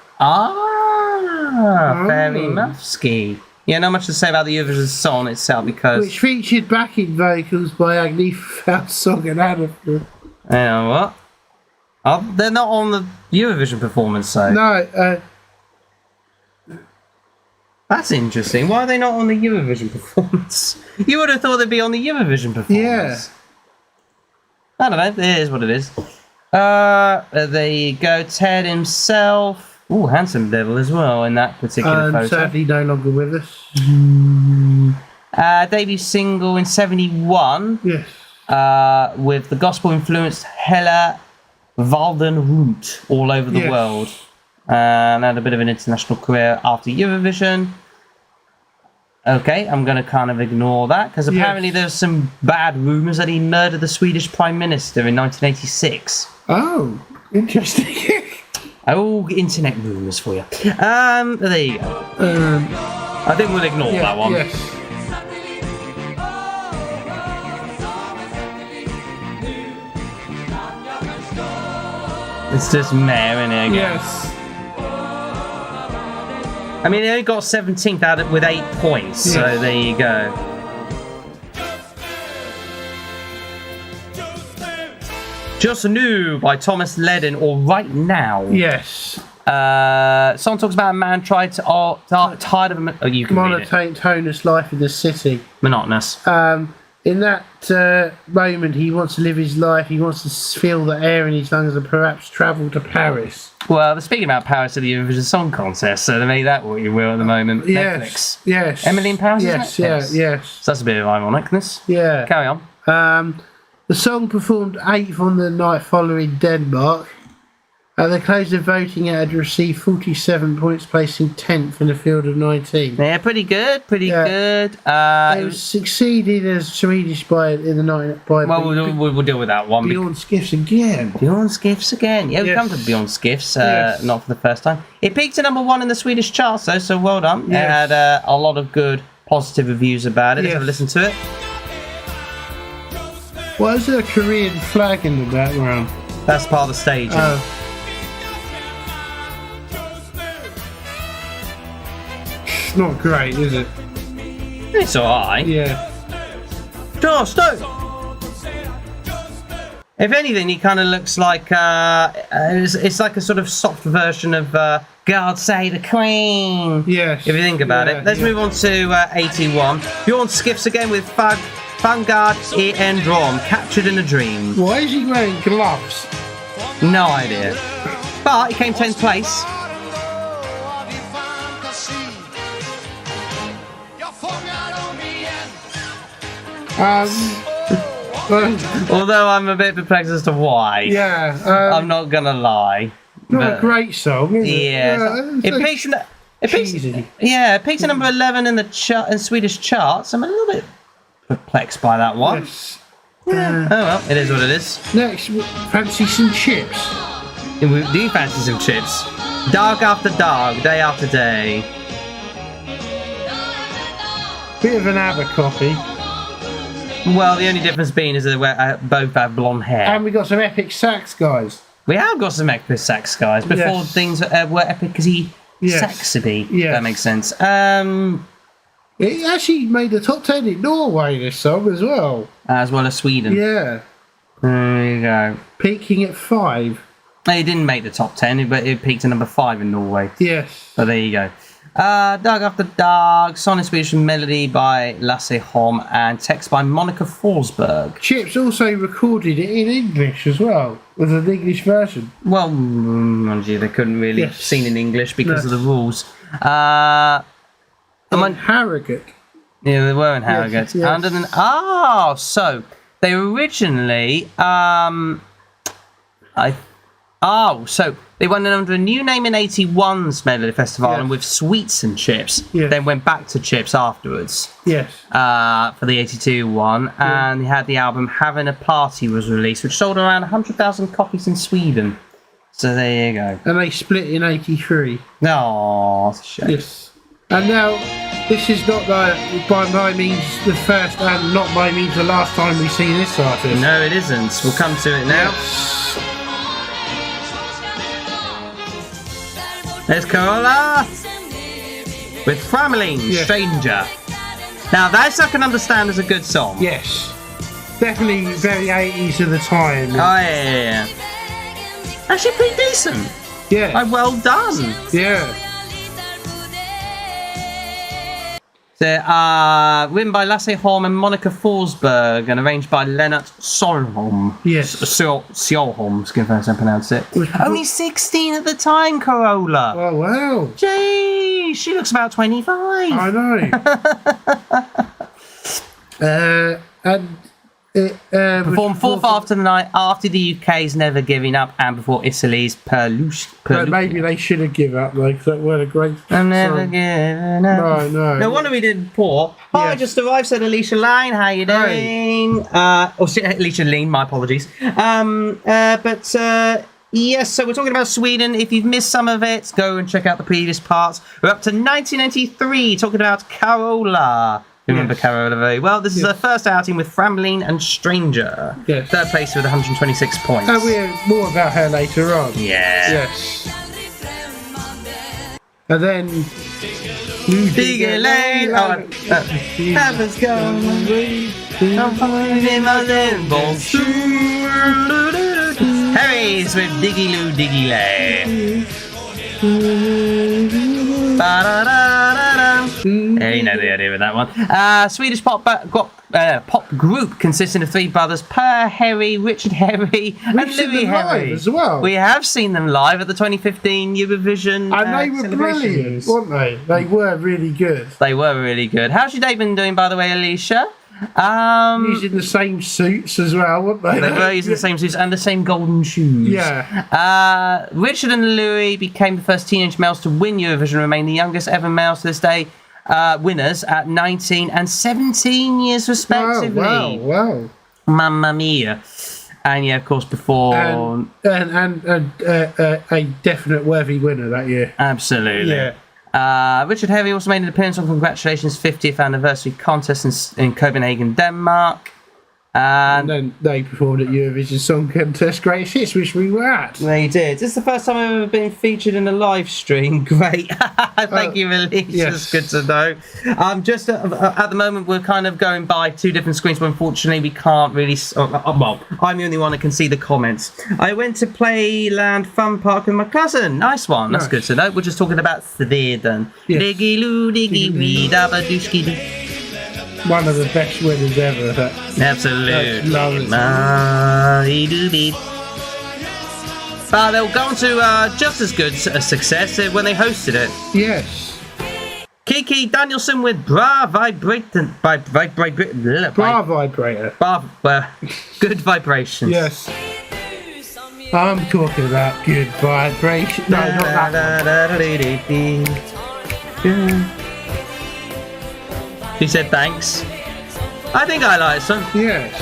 Very Mufsky. Yeah, not much to say about the Eurovision song itself because... Which featured backing vocals by Agnetha Faust and Anna. You know what? They're not on the Eurovision performance, so... No, That's interesting. Why are they not on the Eurovision performance? You would have thought they'd be on the Eurovision performance. Yeah. I don't know. It is what it is. There you go. Ted himself. Ooh, handsome devil as well in that particular photo. Sadly no longer with us. Debut single in 71. Yes. With the gospel-influenced Hella Waldenrund all over the world. And had a bit of an international career after Eurovision. Okay, I'm going to kind of ignore that because apparently there's some bad rumours that he murdered the Swedish Prime Minister in 1986. Oh, interesting. Oh, internet rumours for you. There you go. I think we'll ignore that one. Yes. It's just meh, isn't it? Yes. I mean, he only got 17th out with 8 points, so there you go. Just New by Thomas Ledden, or Right Now. Yes. Song talks about a man tired of you can monotonous life in the city. Monotonous. In that moment, he wants to live his life. He wants to feel the air in his lungs and perhaps travel to Paris. Well, they're speaking about Paris at the Eurovision Song Contest, so they made that what you will at the moment. Yes. Netflix. Yes. Emily in Paris? Yes, yes. yes. So that's a bit of ironicness. Yeah. Carry on. The song performed 8th on the night following Denmark. At the close of voting, it had received 47 points, placing 10th in a field of 19. Yeah, pretty good, pretty good. It was succeeded as Swedish by we'll deal with that one. Bjorn Skiffs again. Bjorn Skiffs again. Yeah, we come to Bjorn Skiffs, not for the first time. It peaked at #1 in the Swedish charts, though, so well done. It had a lot of good, positive reviews about it. Let's have a listen to it. Why is there a Korean flag in the background? That's part of the staging. Not great, is it? It's alright. Yeah. Just if anything, he kind of looks like it's like a sort of soft version of God Save the Queen. Yes. If you think about it. Let's move on to 81. Bjorn Skiffs again with Fangard en Drom, Captured in a Dream. Why is he wearing gloves? No idea. But he came 10th place. Although I'm a bit perplexed as to why. Yeah. I'm not gonna lie. Not a great song, is it? Yeah, it peaked. It peaked at number 11 in the Swedish charts. I'm a little bit perplexed by that one. Yes. Yeah. Oh well, it is what it is. Next, fancy some chips. Do you fancy some chips? Dog after dog, day after day. Bit of an ABBA copy. Well, the only difference being is that we both have blonde hair. And we got some epic sax guys. We have got some epic sax guys before things were epic-y saxy. Yes. That makes sense. It actually made the top 10 in Norway, this song, as well. As well as Sweden. Yeah. There you go. Peaking at 5. It didn't make the top 10, but it peaked at number 5 in Norway. Yes. So there you go. Dog After Dog, song and Swedish melody by Lasse Holm, and text by Monica Forsberg. Chips also recorded it in English as well, with an English version. Well, they couldn't really sing in English because of the rules. Harrogate. Yeah, they were in Harrogate. Yes. So they originally so they went under a new name in 81's Melody Festival and with Sweets and Chips. Then went back to Chips afterwards. Yes. For the 82 one, and they had the album Having a Party was released, which sold around 100,000 copies in Sweden. So there you go. And they split in 83. Oh, that's a shame. Yes. And now, this is not by my means the first and not by means the last time we see this artist. No, it isn't. We'll come to it now. There's Carola with Frameline, Stranger. Now, that I can understand as a good song. Yes. Definitely very 80s of the time. Oh, yeah. Actually, pretty decent. Yeah. Like, well done. Yeah. So, written by Lasse Holm and Monica Forsberg and arranged by Lennart Solholm. Yes. Solholm, if I can pronounce it. Only 16 at the time, Carola. Oh, wow. Gee, she looks about 25. I know. And performed fourth after the night after the UK's Never Giving Up and before Italy's Perlucci. But maybe they should have given up, though, because that weren't a great I'm never giving up. No. No wonder we did poor. Hi, I just arrived, said Alicia Lane. How you doing? Alicia Lane, my apologies. Yes, so we're talking about Sweden. If you've missed some of it, go and check out the previous parts. We're up to 1993, talking about Carola. Remember Carola very well. This is her first outing with Frameline and Stranger. Yes. Third place with 126 points. And we'll hear more about her later on. Yeah. Yes. And then... Digger Lane. Heaven's gone. I'm falling in my limbo. Harry's with Diggy Loo Diggy Lay. Yeah, you know the idea with that one. Swedish pop group consisting of three brothers, Per Harry, Richard Harry, and Louis Harry. As well. We have seen them live at the 2015 Eurovision. And they were brilliant, weren't they? They were really good. They were really good. How's your day been doing, by the way, Alicia? Using the same suits as well, weren't they? They were using the same suits and the same golden shoes. Yeah. Richard and Louis became the first teenage males to win Eurovision, remain the youngest ever males to this day. Winners at 19 and 17 years respectively. Wow. Mamma mia. And yeah, of course, before... And a definite worthy winner that year. Absolutely. Yeah. Richard Harry also made an appearance on Congratulations 50th anniversary contest in Copenhagen, Denmark. And then they performed at Eurovision Song Contest Greatest Hits, which we were at. They did. This is the first time I've ever been featured in a live stream. Great. Thank you, Elise. Yes. It's good to know. Just at the moment, we're kind of going by two different screens, but unfortunately, we can't really... well, I'm the only one that can see the comments. I went to Playland Fun Park with my cousin. Nice one. That's good to know. We're just talking about Sweden. Yes. Diggy-loo, diggy-wee, dabba-dooshky-doo. One of the best winners ever. Absolutely. Lovely. But they'll go on to just as good a success when they hosted it. Yes. Kiki Danielson with Bra Vibrator. Bra Vibrator. Good Vibrations. Yes. I'm talking about good vibration. No, not that one. She said thanks. I think I like some. Yes.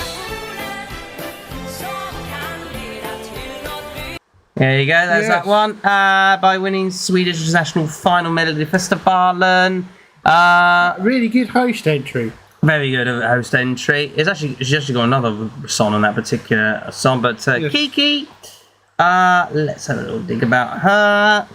There you go, there's that one. By winning Swedish National Final Melodifestivalen. Really good host entry. Very good host entry. She's actually got another song on that particular song, but Kiki. Let's have a little dig about her.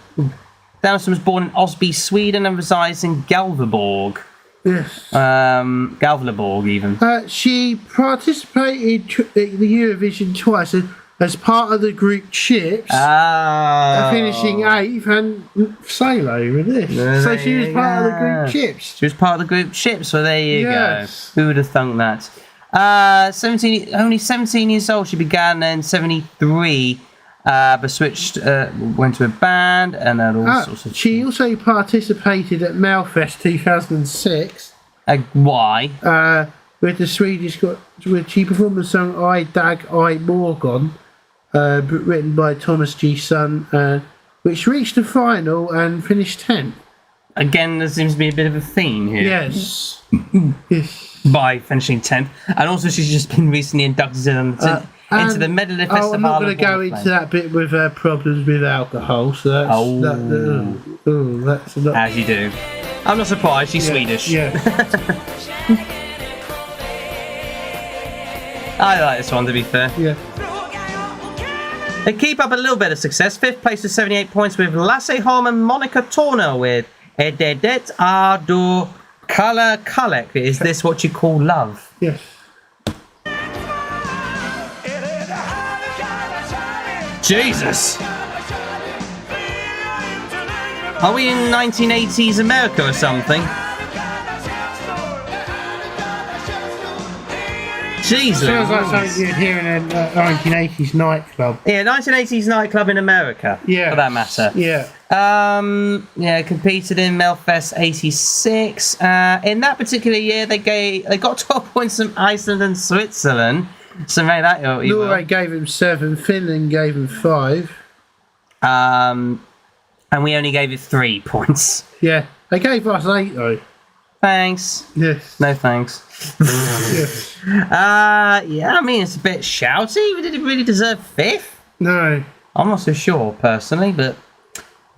Danielsson was born in Osby, Sweden, and resides in Galveborg. Yes. Galveborg, even. She participated in the Eurovision twice as part of the group Chips, finishing 8th and sailing with this. So she was part of the group Chips. She was part of the group Chips, so there you go. Who would have thunk that? Only 17 years old, she began in 73, but switched, went to a band, and then all sorts of... She also participated at Malfest 2006. Why? With the Swedish... She performed the song I Dag I Morgon, written by Thomas G. Sun, which reached the final and finished 10th. Again, there seems to be a bit of a theme here. Yes. Yes. By finishing 10th. And also she's just been recently inducted into the Medal Festival. I'm not going to go into that bit with her problems with alcohol, so that's... that's not... As you do. I'm not surprised, she's Swedish. Yeah. I like this one, to be fair. Yeah. They keep up a little bit of success. 5th place with 78 points with Lasse Holm and Monica Torner with Ededet Ado Kala Kalek. Is this what you call love? Yes. Jesus! Are we in 1980s America or something? Jesus. Sounds like something you'd hear in a 1980s nightclub. Yeah, 1980s nightclub in America. Yeah. For that matter. Yeah. Competed in Melfest 86. In that particular year, they got 12 points from Iceland and Switzerland. So make that your Norway gave him 7. Finland gave him 5. And we only gave it 3 points. Yeah. They gave us 8 though. Thanks. Yes. No thanks. Yes. Yeah, I mean, it's a bit shouty. Did it really deserve 5th? No. I'm not so sure, personally, but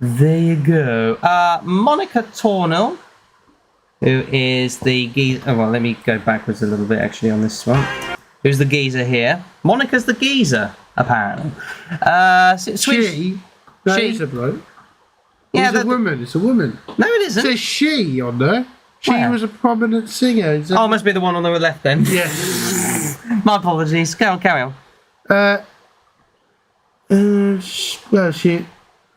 there you go. Monica Tornell, who is the geezer... Oh, well, let me go backwards a little bit, actually, on this one. Who's the geezer here? Monica's the geezer, apparently. She? No, She. it's a bloke. Yeah, It's a woman. It's a woman. No, it It isn't. says she on there. She Where? was a prominent singer. Oh, must be the one on the left, then. Yes. My apologies. Carry on. Well,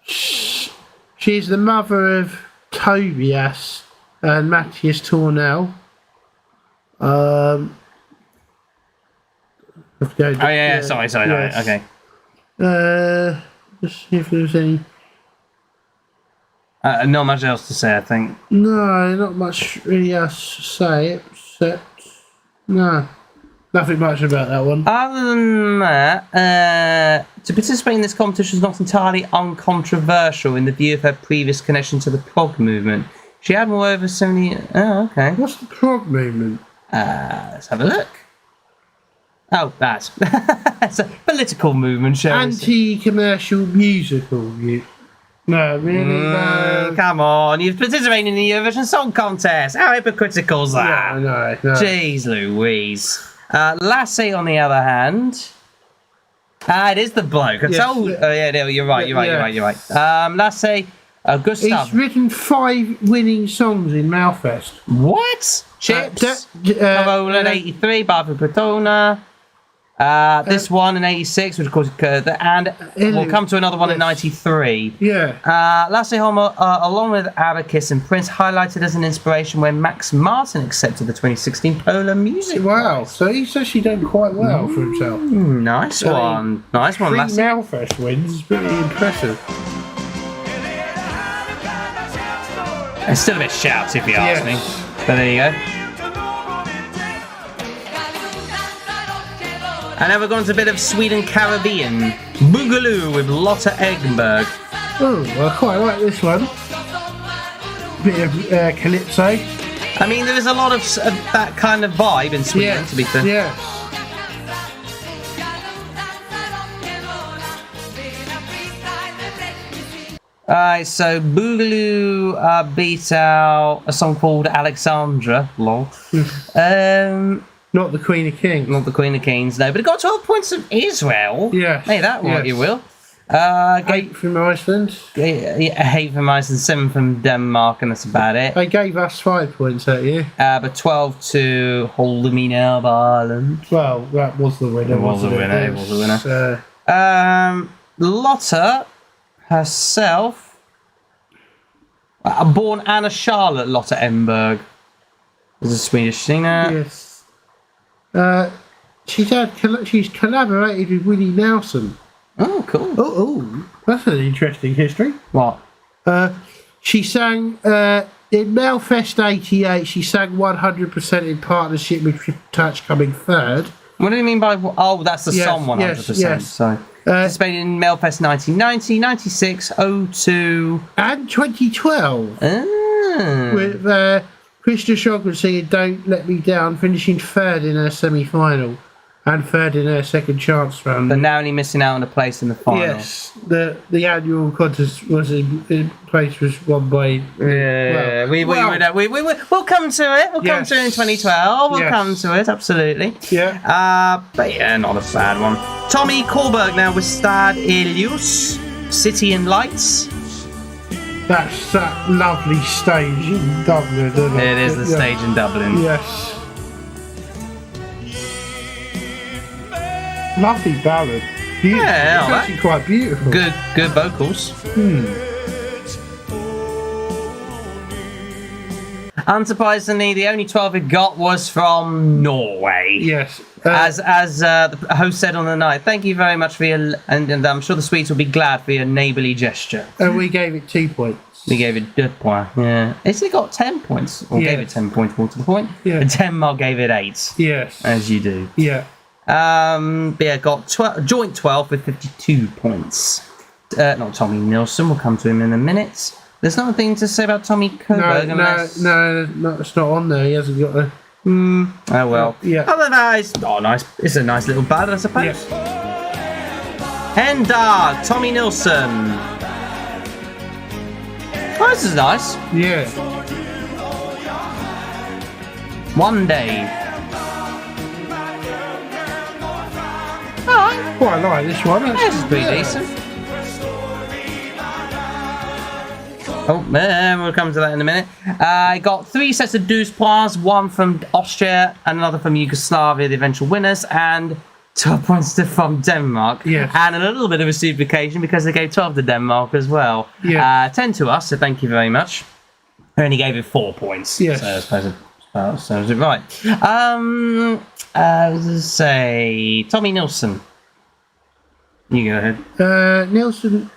she's the mother of Tobias and Matthias Tornell. Oh, yeah. Sorry. Yes. Okay. Let's see if there's any. Not much else to say, I think. No, not much really else to say except nothing much about that one. Other than that, to participate in this competition is not entirely uncontroversial in the view of her previous connection to the prog movement. She had more over 70... Oh, okay. What's the prog movement? Let's have a look. Oh, that. It's a political movement, shall we say. Anti-commercial musical. No, really? No. Come on, you've participated in the Eurovision Song Contest. How hypocritical is that? No. Jeez Louise. Lasse, on the other hand... it is the bloke. I told... Oh, yeah, no, you're right. Lasse, Gustav. He's written 5 winning songs in Malfest. What? Chips? Carola in 83, Barbara Pretona. This one in 86, which of course, and we'll come to another one in 93. Yeah. Lasse Holm, along with Abacus and Prince, highlighted as an inspiration when Max Martin accepted the 2016 Polar Music Wow, Prize. so he's actually done quite well for himself. Nice one, Lasse. 3 Malfest wins is pretty impressive. It's still a bit shouty if you ask me. But there you go. And now we're going to a bit of Sweden Caribbean. Boogaloo with Lotta Eggenberg. Oh, I quite like this one. Bit of calypso. I mean, there is a lot of that kind of vibe in Sweden, to be fair. Yeah. Alright, so Boogaloo beat out a song called Alexandra. Lol. Not the Queen of Kings. Not the Queen of Kings, no. But it got 12 points from Israel. Yeah. Hey, that what you will. 8 from Iceland. 8 from Iceland, 7 from Denmark, and that's about it. They gave us 5 points that year. But 12 to Hold Me Now of Ireland. Well, that was the winner. It was the winner. Lotta herself, born Anna Charlotte Lotta Enberg, is a Swedish singer. Yes. She's collaborated with Willie Nelson. Oh, cool. Oh, that's an interesting history. What? She sang in Melfest '88. She sang 100% in partnership with Triple Touch, coming third. What do you mean by? Oh, that's the song 100%. Yes. Sorry. Participated in Melfest 1990, 96, 02, and 2012 with Krista Shogren singing "Don't Let Me Down," finishing third in her semi-final and third in her second chance round. But now only missing out on a place in the final. Yes, the annual contest was in place was won by. Yeah, we'll come to it. We'll come to it in 2012. We'll come to it, absolutely. Yeah. But yeah, not a sad one. Tommy Korberg now with Stad Elius, City and Lights. That's that lovely stage in Dublin, isn't it? It is the stage in Dublin. Yes. Lovely ballad. Beautiful. Yeah, it's actually quite beautiful. Good vocals. Unsurprisingly, the only 12 we got was from Norway. Yes. As the host said on the night, thank you very much for your, and I'm sure the Swedes will be glad for your neighbourly gesture. And we gave it 2 points. We gave it 2 points. Yeah. Has it got 10 points? Or gave it 10 points more to the point? Yeah. And Denmark gave it 8. Yes. As you do. Yeah. But yeah, got joint 12 with 52 points. Not Tommy Nilsson, we'll come to him in a minute. There's nothing to say about Tommy Korberg unless... No, it's not on there. He hasn't got a... Oh well. Yeah. Otherwise, nice. It's a nice little ballad, I suppose. And Tommy Nilsson. Oh, this is nice. Yeah. One Day. I quite like this one. This is pretty decent. Oh, we'll come to that in a minute. I got 3 sets of douze points, 1 from Austria and another from Yugoslavia, the eventual winners, and 12 points from Denmark. Yes. And a little bit of reciprocation because they gave 12 to Denmark as well. Yeah. 10 to us, so thank you very much. I only gave it 4 points. Yes. So I suppose sounds right. Let's say Tommy Nilsson. You go ahead. Nilsson...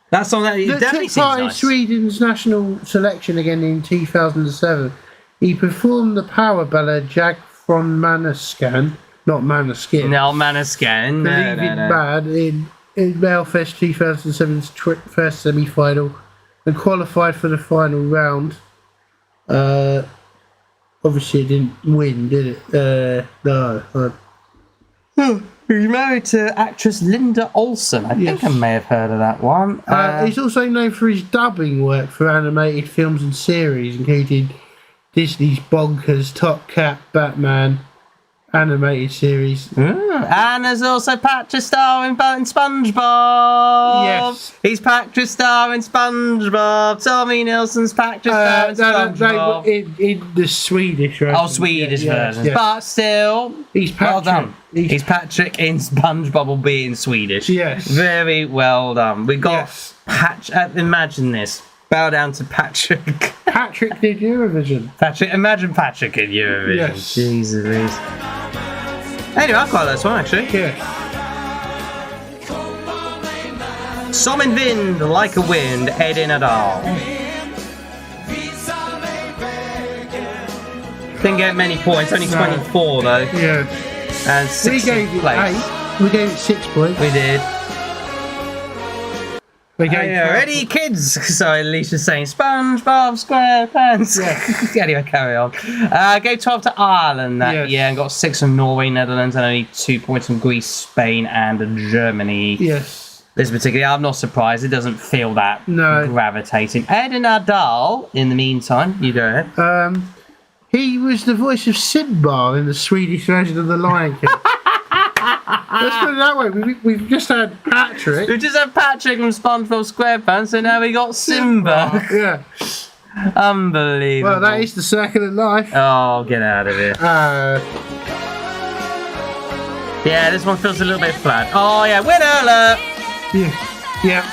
That song that definitely took part seems in nice. Sweden's national selection again in 2007. He performed the power ballad Jag från Manaskan, not Manaskin. No, Manaskan. Believing Mad in Melfest 2007's first semi-final and qualified for the final round. Obviously, it didn't win, did it? No. He's married to actress Linda Olsen. I think I may have heard of that one. He's also known for his dubbing work for animated films and series, including Disney's Bonkers, Top Cat, Batman, animated series. And there's also Patrick Star in SpongeBob. Yes. He's Patrick Star in SpongeBob. Tommy Nilsson's Patrick Star in SpongeBob. In the Swedish version. Oh, Swedish version. Yes. But still, He's Patrick. well done. He's Patrick in SpongeBob, will be in Swedish. Yes. Very well done. We got imagine this. Bow down to Patrick. Patrick did Eurovision. Imagine Patrick in Eurovision. Yes. Jesus. Anyway, I quite like this one actually. Yeah. Som en vind, like a wind, Edin Adal. Didn't get many points, only 24 though. Yeah. And We sixth gave it place. 8. We gave it 6 points. We did. We gave Yeah, ready, kids? Sorry, Alicia's saying SpongeBob SquarePants. Yeah. Anyway, carry on. Gave 12 to Ireland that year and got 6 from Norway, Netherlands, and only 2 points from Greece, Spain, and Germany. Yes. This particularly, I'm not surprised. It doesn't feel that gravitating. Ed and Adal, in the meantime, you go ahead. He was the voice of Simba in the Swedish version of The Lion King. Let's put it that way. We've just had Patrick. We just had Patrick from SpongeBob SquarePants, so now we got Simba. Yeah. Unbelievable. Well, that is the circle of life. Oh, get out of here. Yeah, this one feels a little bit flat. Oh, yeah, winner alert! Yeah.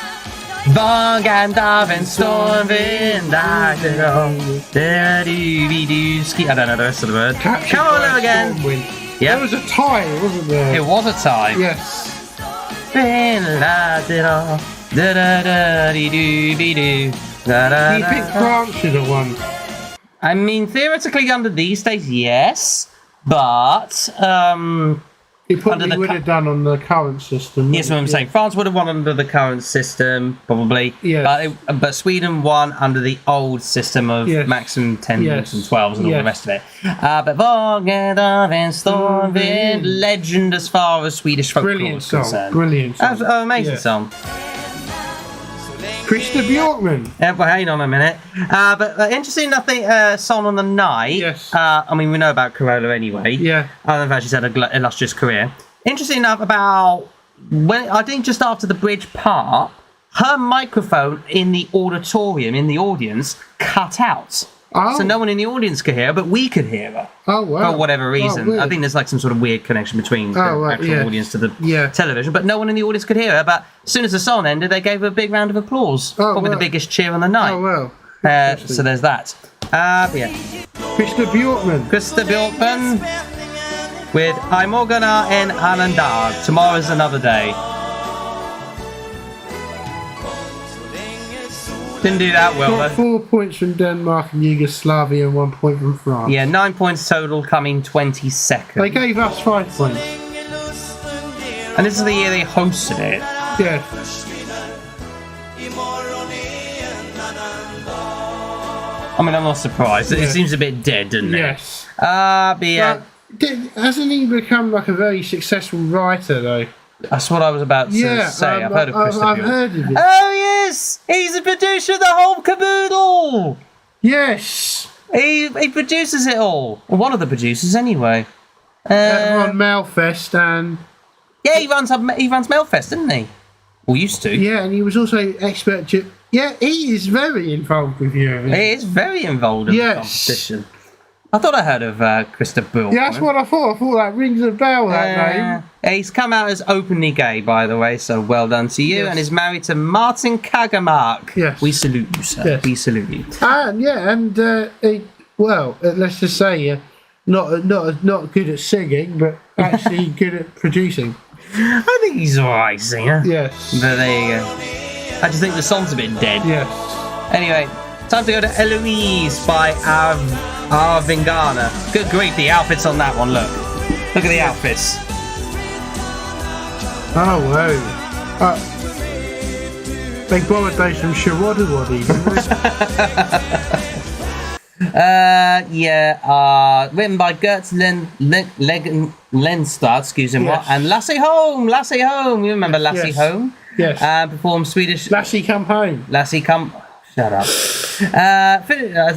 Våg and Darwin, Stormvind, I don't know the rest of the word. Come on, live again. Yeah. There was a tie, wasn't there? It was a tie. Yes. Do you think France should have won? I mean, theoretically, under these days, yes, but it probably would have done on the current system. Yes, what I'm saying. France would have won under the current system, probably. Yes. But Sweden won under the old system of maximum 10s and 12s and all the rest of it. But Vågen Stormvind, legend as far as Swedish folklore is concerned. Brilliant song. Amazing song. Krista Bjorkman. Yeah, well, hang on a minute. But interesting enough, song on the night. Yes. I mean, we know about Carola anyway. Yeah. Other than that, she's had an illustrious career. Interesting enough, about when I think just after the bridge part, her microphone in the auditorium, in the audience, cut out. Oh. So no one in the audience could hear her, but we could hear her. Oh, wow. For whatever reason. Oh, I think there's like some sort of weird connection between the actual audience to the television, but no one in the audience could hear her. But as soon as the song ended, they gave her a big round of applause. Probably the biggest cheer on the night. Oh, well. So there's that. Yeah. Krista Bjorkman with I Morgana en annan dag. Tomorrow's another day. Didn't do that well, Got 4 points from Denmark and Yugoslavia and 1 point from France. Yeah, 9 points total, coming 22nd. They gave us 5 points. And this is the year they hosted it. Yeah. I mean, I'm not surprised. It seems a bit dead, doesn't it? Yes. But yeah. Hasn't he become like a very successful writer, though? That's what I was about to say. I've heard of Krista I've heard of it. Oh, yes! He's the producer of the whole caboodle! Yes! He produces it all. Well, one of the producers, anyway. On Mailfest and... Yeah, he runs Mailfest, doesn't he? Or used to. Yeah, and he was also expert... Yeah, he is very involved with Eurovision. He is very involved in the competition. I thought I heard of Krista Bjorkman. Yeah, that's what I thought. I thought that rings a bell, that name. He's come out as openly gay, by the way, so well done to you. And is married to Martin Kagermark. Yes. We salute you, sir. Yes. We salute you. Let's just say, not good at singing, but actually good at producing. I think he's all right singer. Yes. But there you go. I just think the song's a bit dead. Yes. Anyway, time to go to Eloise by Arvingana. Good grief, the outfits on that one, look. Look at the outfits. Oh, wow. They borrowed those from Shawadawadi, didn't they? Written by Gertz Lenstad, excuse me, and Lassie Home. You remember Lassie Home? Yes. Performed Swedish. Lassie Come Home. Shut up.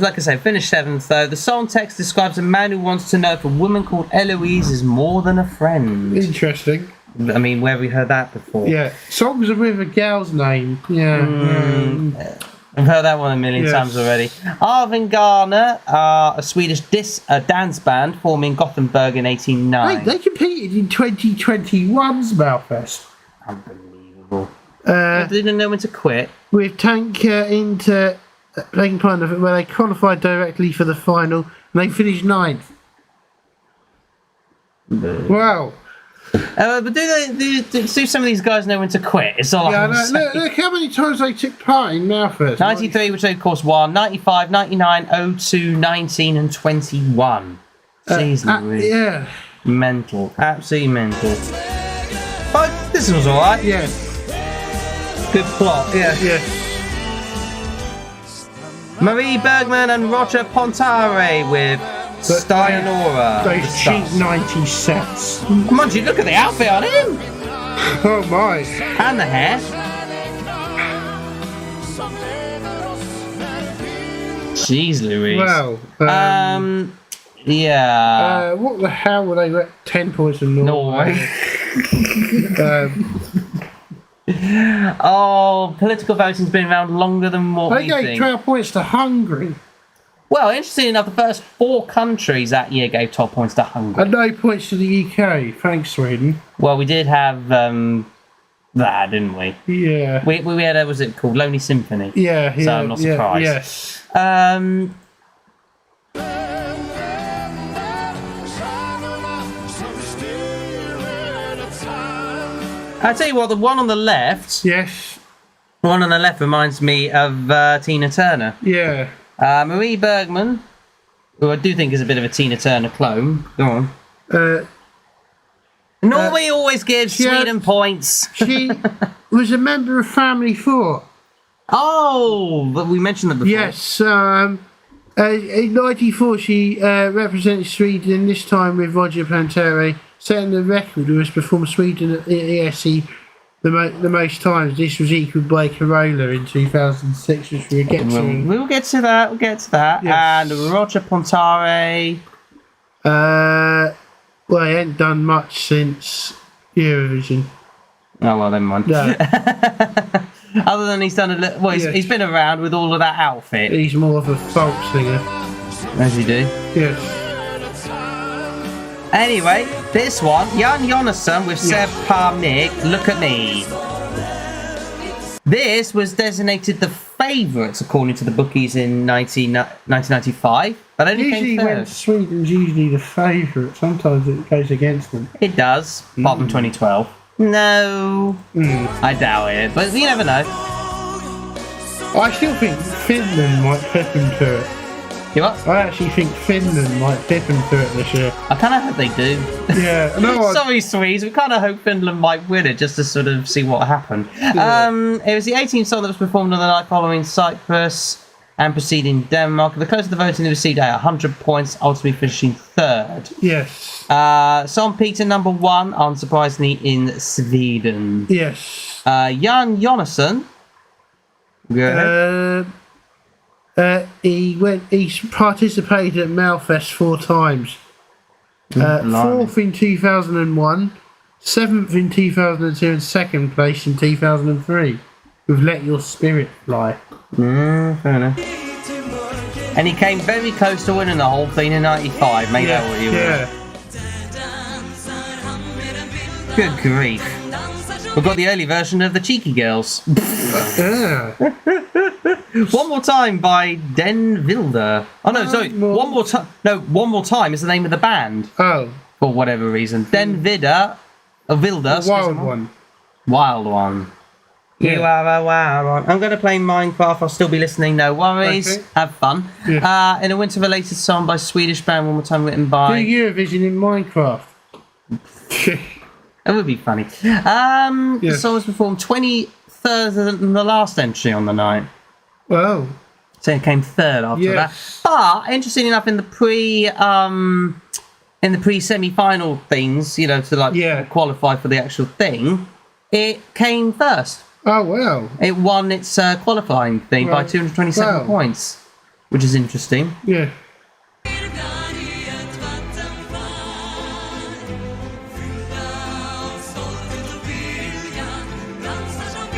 Like I say, finished 7th though. The song text describes a man who wants to know if a woman called Eloise is more than a friend. Interesting. I mean, where have we heard that before? Yeah. Songs with a gal's name. Yeah. I've heard that one a million times already. Arvin Garner, a Swedish dance band formed in Gothenburg in 1809. They competed in 2021's Mailfest. Unbelievable. They didn't know when to quit. With Tank into playing kind of where they qualified directly for the final and they finished 9th. Wow. But do some of these guys know when to quit? It's all I'm saying. Look how many times they took part in Mailfest. 93, which they of course won. 95, 99, 02, 19 and 21. Jeez Louise. Yeah. Mental. Absolutely mental. But this was alright. Yeah. Good plot. Yeah. Yeah. Marie Bergman and Roger Pontare with Steinora. Those cheap 90s sets. Mind you, look at the outfit on him! Oh my. And the hair. Jeez Louise. Well. Yeah. What the hell were they? 10 points in Norway. Oh, political voting's been around longer than what They we gave think. 12 points to Hungary. Well, interesting enough, the first 4 countries that year gave 12 points to Hungary. And no points to the UK. Thanks, Sweden. Well, we did have that, didn't we? Yeah. We had a, was it called Lonely Symphony? Yeah. So I'm not surprised. Yes. I tell you what, the one on the left, Yes. the one on the left reminds me of Tina Turner. Yeah. Marie Bergman, who I do think is a bit of a Tina Turner clone. Go on. Norway always gives Sweden points. She was a member of Family Four. Oh, but we mentioned that before. Yes. In '94, she represented Sweden, this time with Roger Pontare, setting the record was performed Sweden at the ESC the most times. This was equalled by Corolla in 2006, which we'll get to. We'll get to that. We'll get to that. Yes. And Roger Pontare. Well, he ain't done much since Eurovision. Oh well, never mind. No, Other than he's done a little. Well, Yes. he's been around with all of that outfit, he's more of a folk singer. as you do. Yes. Anyway, this one, Jan Jonasson with Seb Parmig, Look at Me. This was designated the favourites according to the bookies in 1995, but only Usually came when third. Sweden's usually the favourite, sometimes it goes against them. It does, apart from 2012. No, I doubt it, but you never know. I still think Finland might pip them to it. You what? I actually think Finland might pip them to it this year. I kind of hope they do. Yeah, no, Sorry, Swedes. We kind of hope Finland might win it just to sort of see what happened. It was the 18th song that was performed on the night following Cyprus and preceding Denmark. The close of the voting, they received 100 points, ultimately finishing third. yes, Song peaked at number 1, unsurprisingly, in Sweden. yes. Jan Jonasson. Go ahead. He participated at Malfest 4 times. Fourth in 2001, 7th in 2002, and 2nd place in 2003 with Let Your Spirit Fly. Fair enough. And he came very close to winning the whole thing in 95. Made out what you were. Good grief. We've got the early version of the Cheeky Girls. Yeah. One More Time by Den Wilder. Oh no, sorry. One More Time. No, One More Time is the name of the band. Oh, For whatever reason. Den Wilder. Wilder. wild one. Wild one. Yeah. You are a wild one. I'm going to play Minecraft. I'll still be listening. No worries. Okay. Have fun. Yeah. In a winter-related song by Swedish band One More Time, written Do by. Eurovision in Minecraft. It would be funny. The song was performed 23rd than the last entry on the night. Well, So it came third after Yes. that. But interesting enough, in the semi-final things, you know, to like qualify for the actual thing, it came first. oh well. It won its qualifying thing by 227 points, which is interesting. Yeah.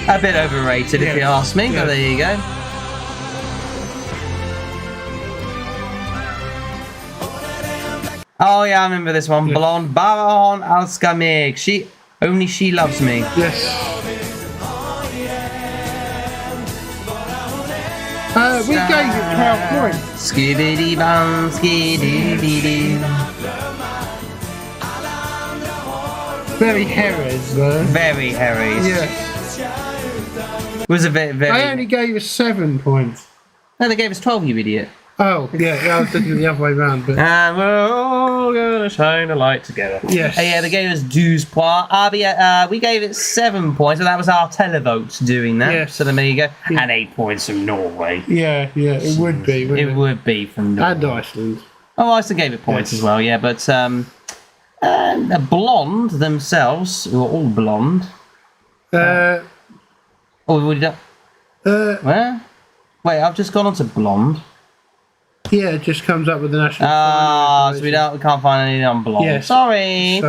A bit overrated, if you ask me, but there you go. Oh yeah, I remember this one. Blonde Baron Alskamig. She loves me. Yes. We gave it 12 points. Skibidi bam, skidibidi. Very Harris, though. Very Harry's. Yeah. Was a bit very. I only gave us 7 points. No, they gave us 12, you idiot. Oh, yeah, I was thinking the other way round. But And we're all gonna shine a light together. Yes. Yeah, they gave us 12 points. We gave it 7 points, and that was our televotes doing that. Yes. So then there you go. And 8 points from Norway. yeah, it would be. Wouldn't It would be from Norway. And Iceland. Oh, Iceland gave it points as well, yeah. But a blonde themselves, who are all blonde. Oh, we've already done. Where? Wait, I've just gone on to blonde. Yeah, it just comes up with the national. So we can't find anything on blonde. Yes. Sorry.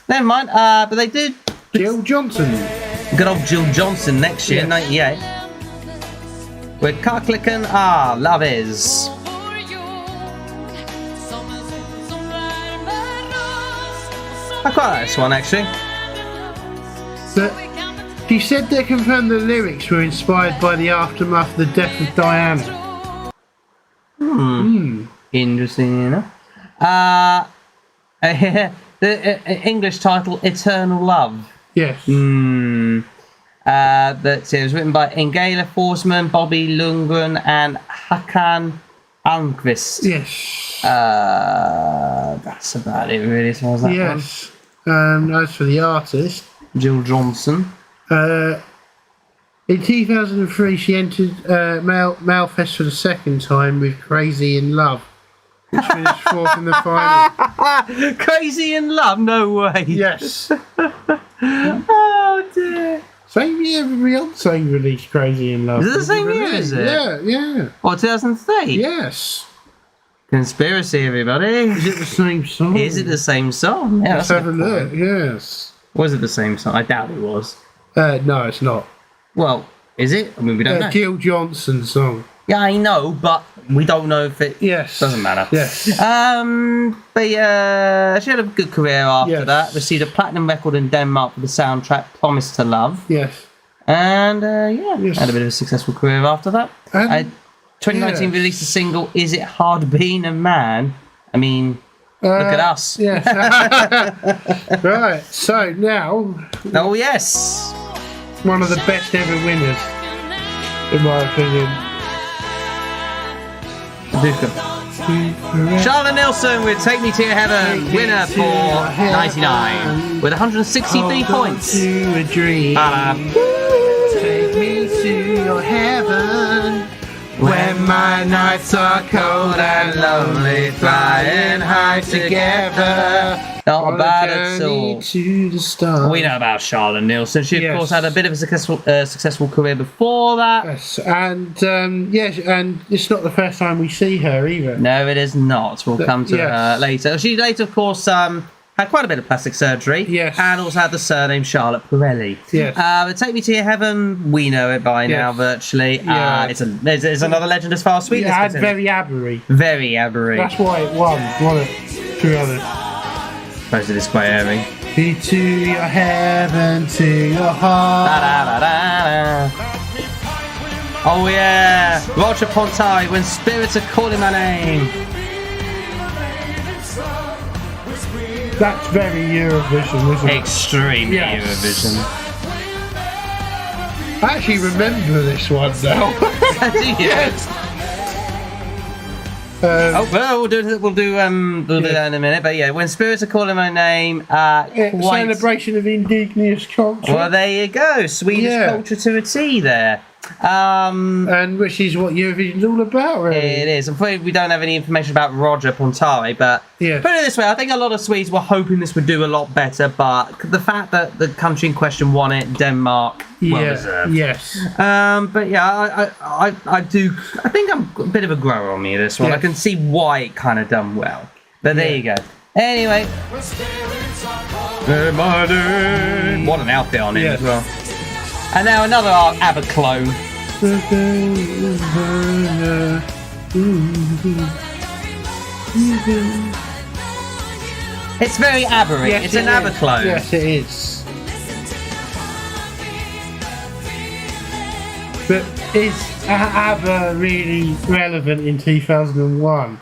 Never mind. But they did. Jill Johnson. Good old Jill Johnson next year, Yes. 98. With Karklicken, Love Is. I quite like this one actually. But she said they confirmed the lyrics were inspired by the aftermath of the death of Diana. Interesting enough. The English title, Eternal Love. Yes. That it was written by Ingela Forsman, Bobby Lundgren, and Hakan Almqvist. Yes. That's about it, really. So was that Yes. As for the artist, one? Jill Johnson. in 2003, she entered Malfest for the second time with Crazy in Love, which finished fourth in the final. Crazy in Love? No way. Yes. Oh dear. Same year Beyonce released Crazy in Love. Is it the same year, is it? Yeah. What, 2003? Yes. Conspiracy, everybody. Is it the same song? Is it the same song? Yeah, Let's that's a have a good look. point. Yes. Was it the same song? I doubt it was. No, it's not. Well, is it? I mean, we don't know. Jill Johnson song. Yeah, I know, but we don't know if it... Yes. Doesn't matter. Yes. But yeah, she had a good career after Yes. that. Received a platinum record in Denmark for the soundtrack Promise to Love. Yes. And Yes. had a bit of a successful career after that. And- 2019 yes. released a single, Is It Hard Being a Man? I mean, look at us. Yes. Right. So now, Oh, yes. one of the best ever winners, in my opinion. Charlotte Nilsson with Take Me to Your Heaven, winner for 99 with 163 points. To a dream. Take me to your heaven. When my nights are cold and lonely, flying high together. Not On a bad at journey all. to the stars. We know about Charlotte Nilsson. She, of Yes. course, had a bit of a successful career before that. Yes, and yes, and it's not the first time we see her either. No, it is not. We'll come to yes. her later. She later, of course, had quite a bit of plastic surgery. Yes. And also had the surname Charlotte Pirelli. Yes. But Take Me to Your Heaven, we know it by now, Yes. virtually. Yeah. It's another legend as far as Sweden is Yeah, and concerned. very Aberry. Very Aberry. That's why it won it? Two others. Supposed to display airing. Be to your heaven, to your heart. Da-da-da-da-da. Oh yeah, Roger Pontari, When Spirits Are Calling My Name. That's very Eurovision, isn't it? Extreme Yes. Eurovision. I actually remember this one now. Do you? Yes. Oh well, we'll do that in a minute. But yeah, When Spirits Are Calling My Name, quite. Celebration of indigenous culture. Well, there you go, Swedish Yeah. culture to a T there. And which is what Eurovision's all about, really. It is. I'm afraid we don't have any information about Roger Pontari, but Yeah. put it this way, I think a lot of Swedes were hoping this would do a lot better, but the fact that the country in question won it, Denmark, well deserved. Yes. But yeah, I think I'm a bit of a grower on me this one. Yes. I can see why it kind of done well. But there you go. Anyway. What an outfit on it Yes. as well. And now another ABBA clone. It's very ABBA-y. Yes, It's it an ABBA is. clone. Yes, it is. But is ABBA really relevant in 2001?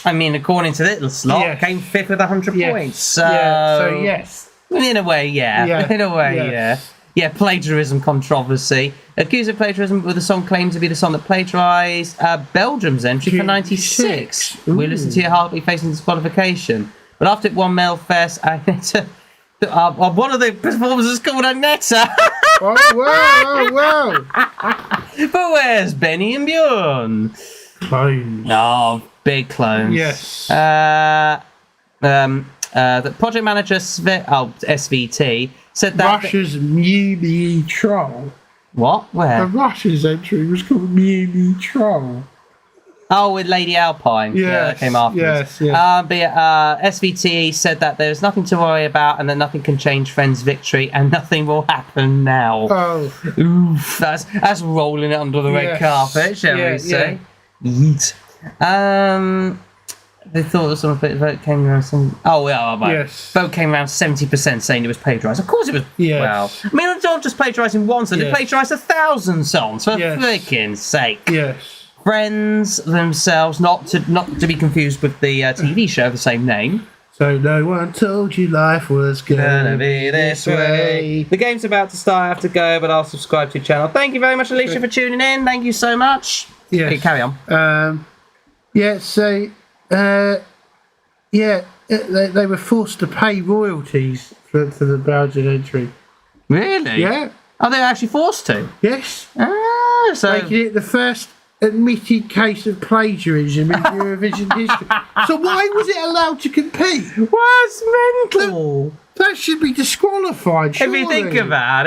I mean, according to this lot, Yes. came fifth with 100 Yes. points. So, Yeah, so yes. in a way, yeah. Yeah. In a way, Yes. Yeah, plagiarism controversy. Accused of plagiarism with the song claimed to be the song that plagiarised Belgium's entry for 96. We listened to Your Heartbeat facing disqualification. But after it won Melfest, Agneta... one of the performers is called Agneta. Oh, wow. But where's Benny and Bjorn? Clones. Oh, big clones. Yes. The project manager SVT said that Russia's Muni Troll. what? Where? Russia's entry was called Muni Troll. Oh, with Lady Alpine. Yeah, that came afterwards. Yes. But SVT said that there's nothing to worry about and that nothing can change Friends' victory and nothing will happen now. Oh. Oof, that's rolling it under the red carpet, shall we say? Yeet. They thought some of it vote came around some. Oh yeah, right. Yes. Vote came around 70% saying it was plagiarised. Of course it was. Yes. Well, I mean, it's not just plagiarising one song; they plagiarised 1,000 songs for freaking sake. Yes. Friends themselves, not to be confused with the TV show of the same name. So no one told you life was gonna be this way. The game's about to start. I have to go, but I'll subscribe to your channel. Thank you very much, Alicia, for tuning in. Thank you so much. Yes. Okay, carry on. They were forced to pay royalties for the Belgian entry. Really? Yeah. Are they actually forced to? Yes. Ah, so Making it the first admitted case of plagiarism in Eurovision history. So why was it allowed to compete? what's mental? That should be disqualified, surely. If you think about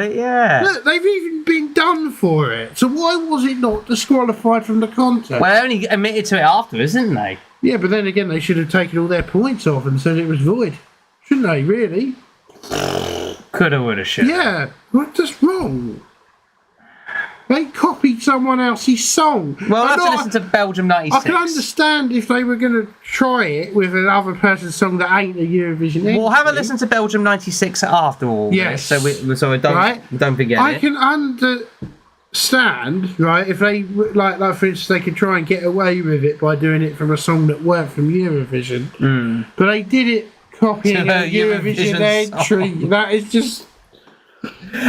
it, yeah. Look, they've even been done for it. So why was it not disqualified from the contest? Well, they only admitted to it afterwards, didn't they? Yeah, but then again, they should have taken all their points off and said it was void. Shouldn't they, really? Coulda, woulda, shoulda. Yeah, that's wrong. They copied someone else's song. Well, I have to listen to Belgium 96. I can understand if they were going to try it with another person's song that ain't a Eurovision entry. We'll have a listen to Belgium 96 after all Yes. this, so don't forget I it. can understand, right, if they, like for instance, they could try and get away with it by doing it from a song that weren't from Eurovision. But they did it copying a Eurovision entry. That is just...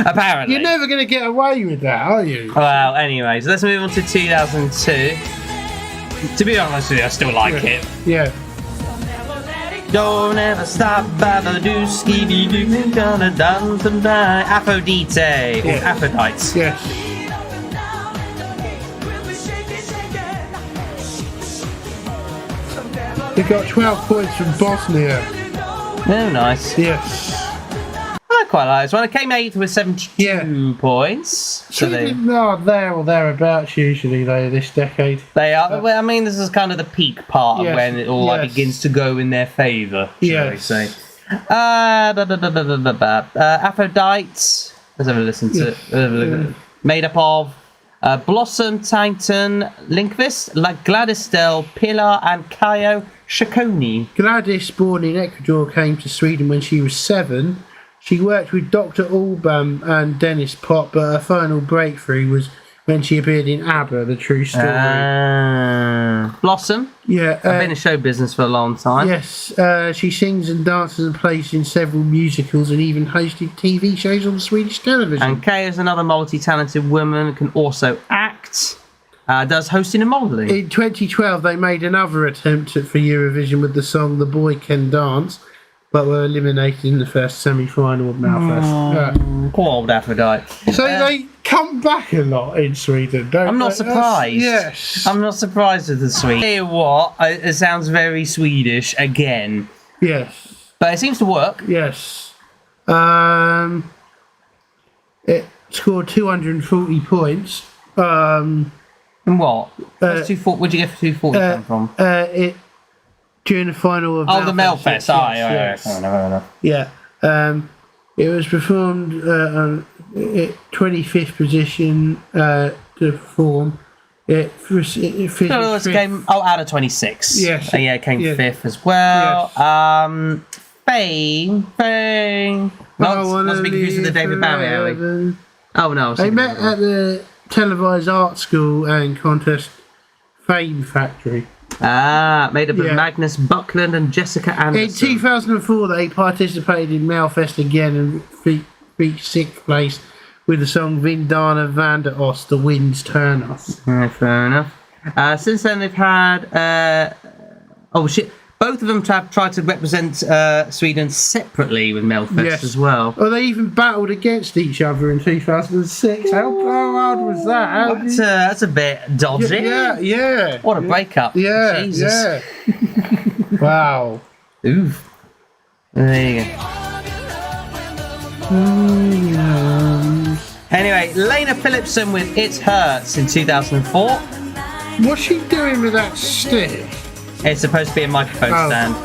Apparently. You're never going to get away with that, are you? Well, anyways, let's move on to 2002. To be honest with you, I still like it. Yeah. Don't ever stop, Babadoo, Skibby Doo, gonna dance tonight. Aphrodite, or Aphrodite. Yes. They got 12 points from Bosnia. Oh, nice. Yes. I quite like this one. It came 8th with 72 points. So they are there or thereabouts usually, though, this decade. They are. Well, I mean, this is kind of the peak part of when it all begins to go in their favour, shall we say. Aphrodite. Let's have a listen to it. Made up of Blossom, Titan, Linkvist, Gladysdale, Pilar, and Kayo Shakoni. Gladys, born in Ecuador, came to Sweden when she was 7. She worked with Dr. Alban and Dennis Pott, but her final breakthrough was when she appeared in ABBA, The True Story. Blossom? Yeah. I've been in show business for a long time. Yes. She sings and dances and plays in several musicals and even hosted TV shows on Swedish television. And Kay is another multi-talented woman who can also act. Does hosting and modelling. In 2012, they made another attempt for Eurovision with the song The Boy Can Dance, but were eliminated in the first semi-final of Melfest. Poor old Aphrodite. So they come back a lot in Sweden, don't they? I'm not surprised. Yes. I'm not surprised with the Swede. Tell you what, it sounds very Swedish again. Yes. But it seems to work. Yes. It scored 240 points. And what? Where'd you get 240 come from? During the final of the Melfest. Yes. Yeah. It was performed at 25th position to perform. It came out of 26. Yes. It came 5th as well. Yes. Fame. Must be confused with the David Bowie, are we? Oh no. They met at the televised art school and contest Fame Factory. Made up of Magnus Buckland and Jessica Anderson. In 2004, they participated in Melfest again and reached 6th place with the song Vindana Vander Os, The Winds Turn Us. Fair enough. Since then, they've had... both of them have tried to represent Sweden separately with Melfest as well. Oh, they even battled against each other in 2006. How hard was that? That's a bit dodgy. Yeah. What a breakup. Yeah, Jesus. yeah. Wow. Oof. There you go. Anyway, Lena Phillipson with It Hurts in 2004. What's she doing with that stick? It's supposed to be a microphone stand.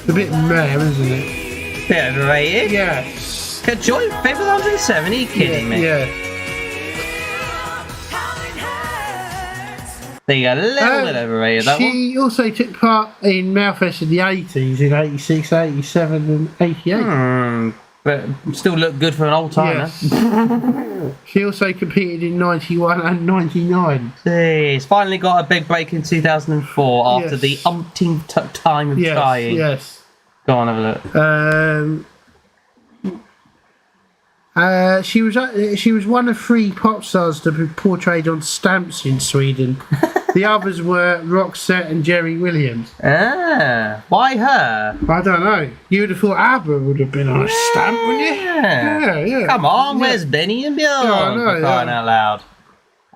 A bit meh, isn't it? Bit overrated. Yes. Good joy, favourite 107. Are you kidding me? Yeah. There you go, a little bit overrated, that one. She also took part in Melfest in the 80s, in 86, 87 and 88. But still look good for an old timer. Yes. She also competed in 91 and 99. Jeez, finally got a big break in 2004 after the umpteenth time of trying. Yes. Go on, have a look. She was one of 3 pop stars to be portrayed on stamps in Sweden. The others were Roxette and Jerry Williams. Why her? I don't know. You would have thought ABBA would have been on a stamp, wouldn't you? Yeah. Come on, where's Benny and Bill? I know, for crying out loud.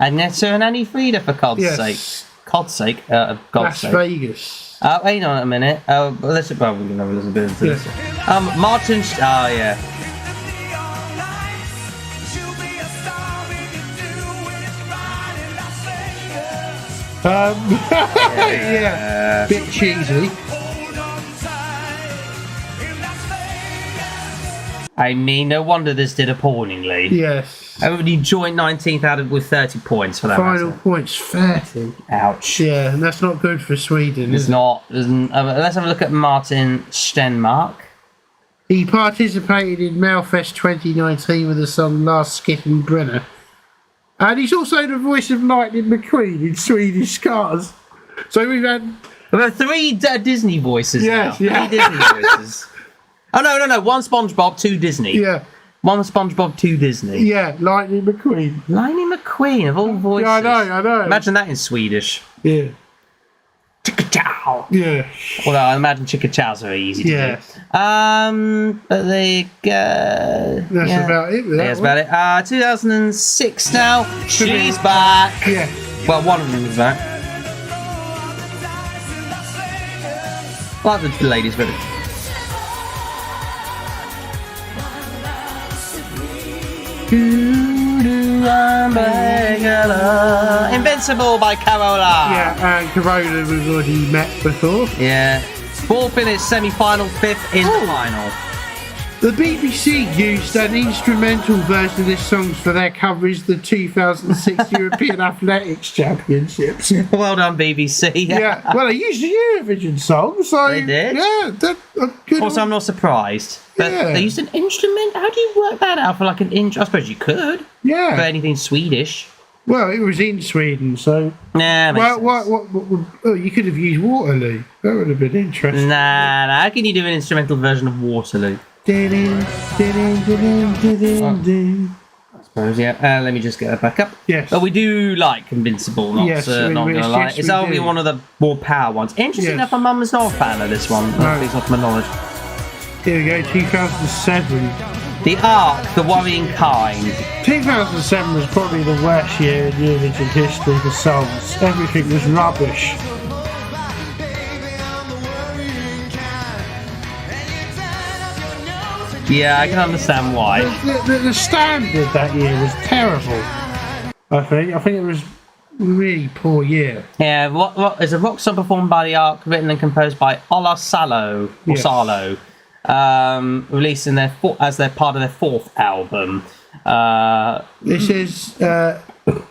Agneta and Annie Frida, for God's sake. God's sake. God's Las sake. Vegas. Wait on a minute. Let's probably have a little bit into this. Martin. Oh yeah. Yeah. Bit cheesy. I mean, no wonder this did appallingly. Yes. Everybody joined 19th out with 30 points for that. Final points 30. Ouch. Yeah, and that's not good for Sweden. It's not. Let's have a look at Martin Stenmark. He participated in Melfest 2019 with the song Last Skip and Brenner. And he's also the voice of Lightning McQueen in Swedish Cars. So we've had 3 Disney voices now. 3 Yeah. Disney voices. Oh, no. 1 SpongeBob, 2 Disney. Yeah. 1 SpongeBob, 2 Disney. Yeah, Lightning McQueen. Lightning McQueen, of all voices. Yeah, I know. Imagine that in Swedish. Yeah. Chicka-chow. Yeah. Although I imagine chicka-chow's very easy to do. But there you go. That's about it. That's about it. 2006 now. She's back. Yeah. Well, one of them is back. I like the ladies better. Invincible by Carola. Yeah, and Corona we've already met before. Yeah. 4th in its semi-final, 5th in the final. The BBC used an instrumental version of this song for their coverage of the 2006 European Athletics Championships. Well done, BBC. Yeah, well, they used a Eurovision song, so... They did? Yeah, that's a good Also, I'm not surprised. But they used an instrument? How do you work that out for like an intro? I suppose you could. For Yeah. anything Swedish. Well, it was in Sweden, so... Nah, makes sense. Oh, you could have used Waterloo. That would have been interesting. Nah. How can you do an instrumental version of Waterloo? I suppose, yeah. Let me just get that back up. Yes. But we do like Invincible, not Yes, not going to lie. It's we only do. one of the more power ones. Interesting enough, my mum is not a fan of this one. No. At least not to my knowledge. Here we go, 2007. The Ark, The Worrying Kind. 2007 was probably the worst year in Eurovision history for songs. Everything was rubbish. Yeah, I can understand why. The standard that year was terrible. I think it was a really poor year. Yeah, what is a rock song performed by the Ark, written and composed by Ola Salo, or Yes. Salo, released in as their part of their 4th album. It says the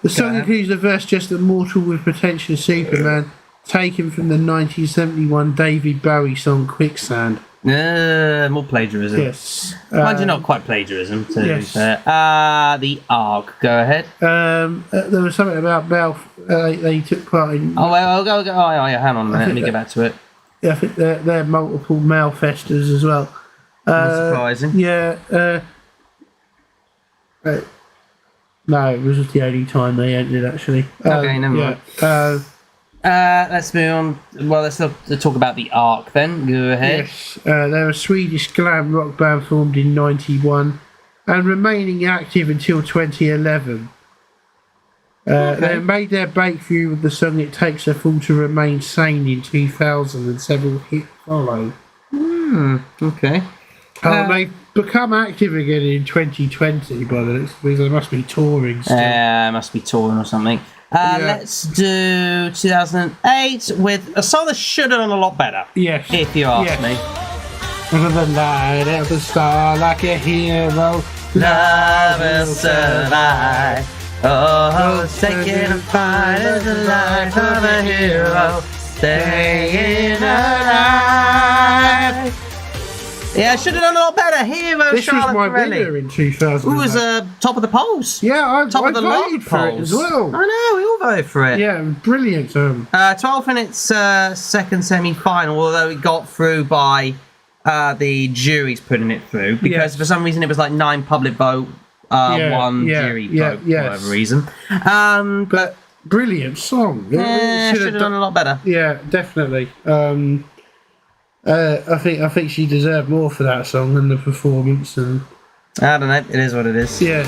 song includes the verse "Just a Mortal with Potential Superman," taken from the 1971 David Bowie song "Quicksand." More plagiarism. Yes. Mind you, not quite plagiarism, to be yes. fair. The Ark, go ahead. There was something about Belf. They took part in. Oh, well, I'll go. Oh, yeah, hang on a minute. Let me get back to it. I think they're multiple Malfesters as well. Not surprising. Yeah. No, it was the only time they ended actually. Okay, never mind. Let's move on. Well, let's talk about the Ark then. Go ahead. Yes, they're a Swedish glam rock band formed in '91 and remaining active until 2011. They made their breakthrough with the song "It Takes a Fool to Remain Sane" in 2000, and several hits followed. Okay. They've become active again in 2020, but they must be touring still. Must be touring or something. Let's do 2008 with a song that should have done a lot better. Yes. If you ask me. Under the light of the star, like a hero, love will survive. Oh, taking a fight as the life of a hero, staying alive. Yeah, should have done a lot better. Hero, this Charlotte was my Pirelli. winner in 2000. Who was top of the polls? Yeah, I top of the voted log for it polls as well. I know, we all voted for it. Yeah, brilliant. 12 in its second semi-final, although it got through by the juries putting it through, because for some reason it was like 9 public vote, 1 jury vote, for whatever reason. But brilliant song. Should have done a lot better. Yeah, definitely. I think she deserved more for that song than the performance, and I don't know. It is what it is. Yes.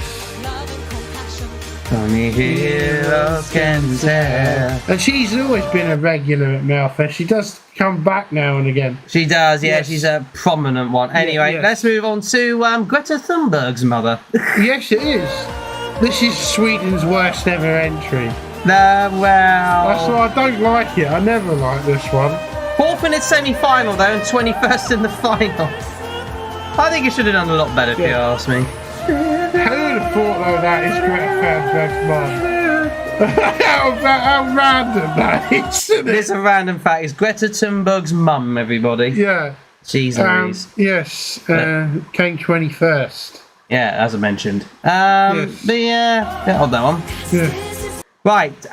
Only heroes can tell. And she's always been a regular at Malfest. She does come back now and again. She does, yeah. Yes. She's a prominent one. Anyway, let's move on to Greta Thunberg's mother. Yes, it is. This is Sweden's worst ever entry. Well, that's why I don't like it. I never like this one. 4th in its semi-final though, and 21st in the final. I think it should have done a lot better, if you ask me. Who would have thought though that is Greta Thunberg's mum? How random that is, isn't it? It's a random fact. It's Greta Thunberg's mum, everybody. Yeah. Jeez Louise. Yes. Came 21st. Yeah, as I mentioned. Yes. But yeah, hold that one. Yeah. Right.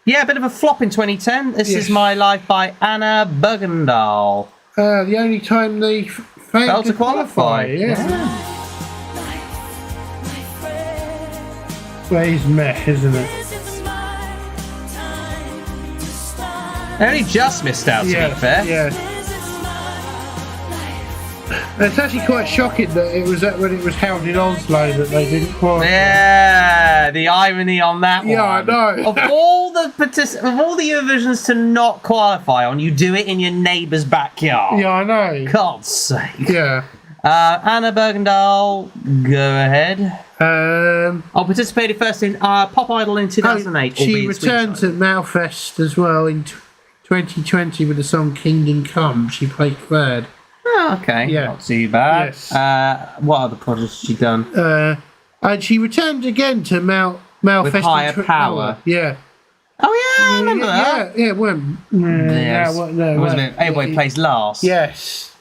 Yeah, a bit of a flop in 2010. This is My Life by Anna Bergendahl. The only time they failed to qualify. Yeah. Well, it's meh, isn't it? They only just missed out, to be fair. Yeah. It's actually quite shocking that it was when it was held in Oslo that they didn't qualify. Yeah, the irony on that one. Yeah, I know. Of all the Eurovisions to not qualify on, you do it in your neighbour's backyard. Yeah, I know. God's sake. Yeah. Anna Bergendahl, go ahead. Participated first in Pop Idol in 2008. She returned to Malfest as well in 2020 with the song Kingdom Come. She played third. Oh, okay. Yeah. Not too bad. Yes. What other projects has she done? And she returned again to Malfest. With Higher Power. Yeah. Oh, yeah, I remember that. Yeah, it wasn't. Everybody plays last. Yes.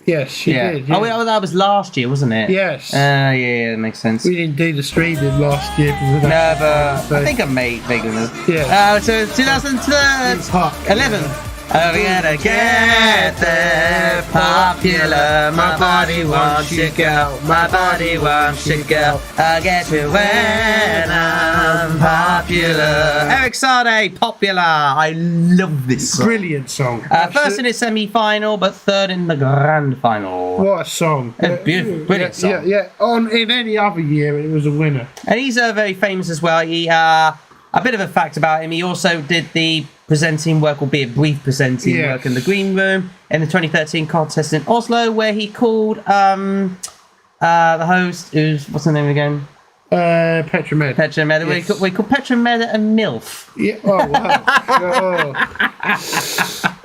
Yes, she did. Yeah. Oh, that was last year, wasn't it? Yes. Yeah, that makes sense. We didn't do the streaming last year. No, but I think I made it. Yeah. So 2011. Oh, we gotta get there, popular. My body wants you, girl. My body wants you, girl. I'll get you when I'm popular. Eric Sade, Popular. I love this song. Brilliant song. First in its semi-final, but third in the grand final. What a song. Beautiful, brilliant song. Yeah. In any other year, it was a winner. And he's very famous as well. He, a bit of a fact about him, he also did the presenting work, albeit brief presenting work in the green room in the 2013 contest in Oslo, where he called the host, what's her name again? Petra Mede. Petra Mede. Yes. We call Petra Mede a MILF. Yeah. Oh, wow.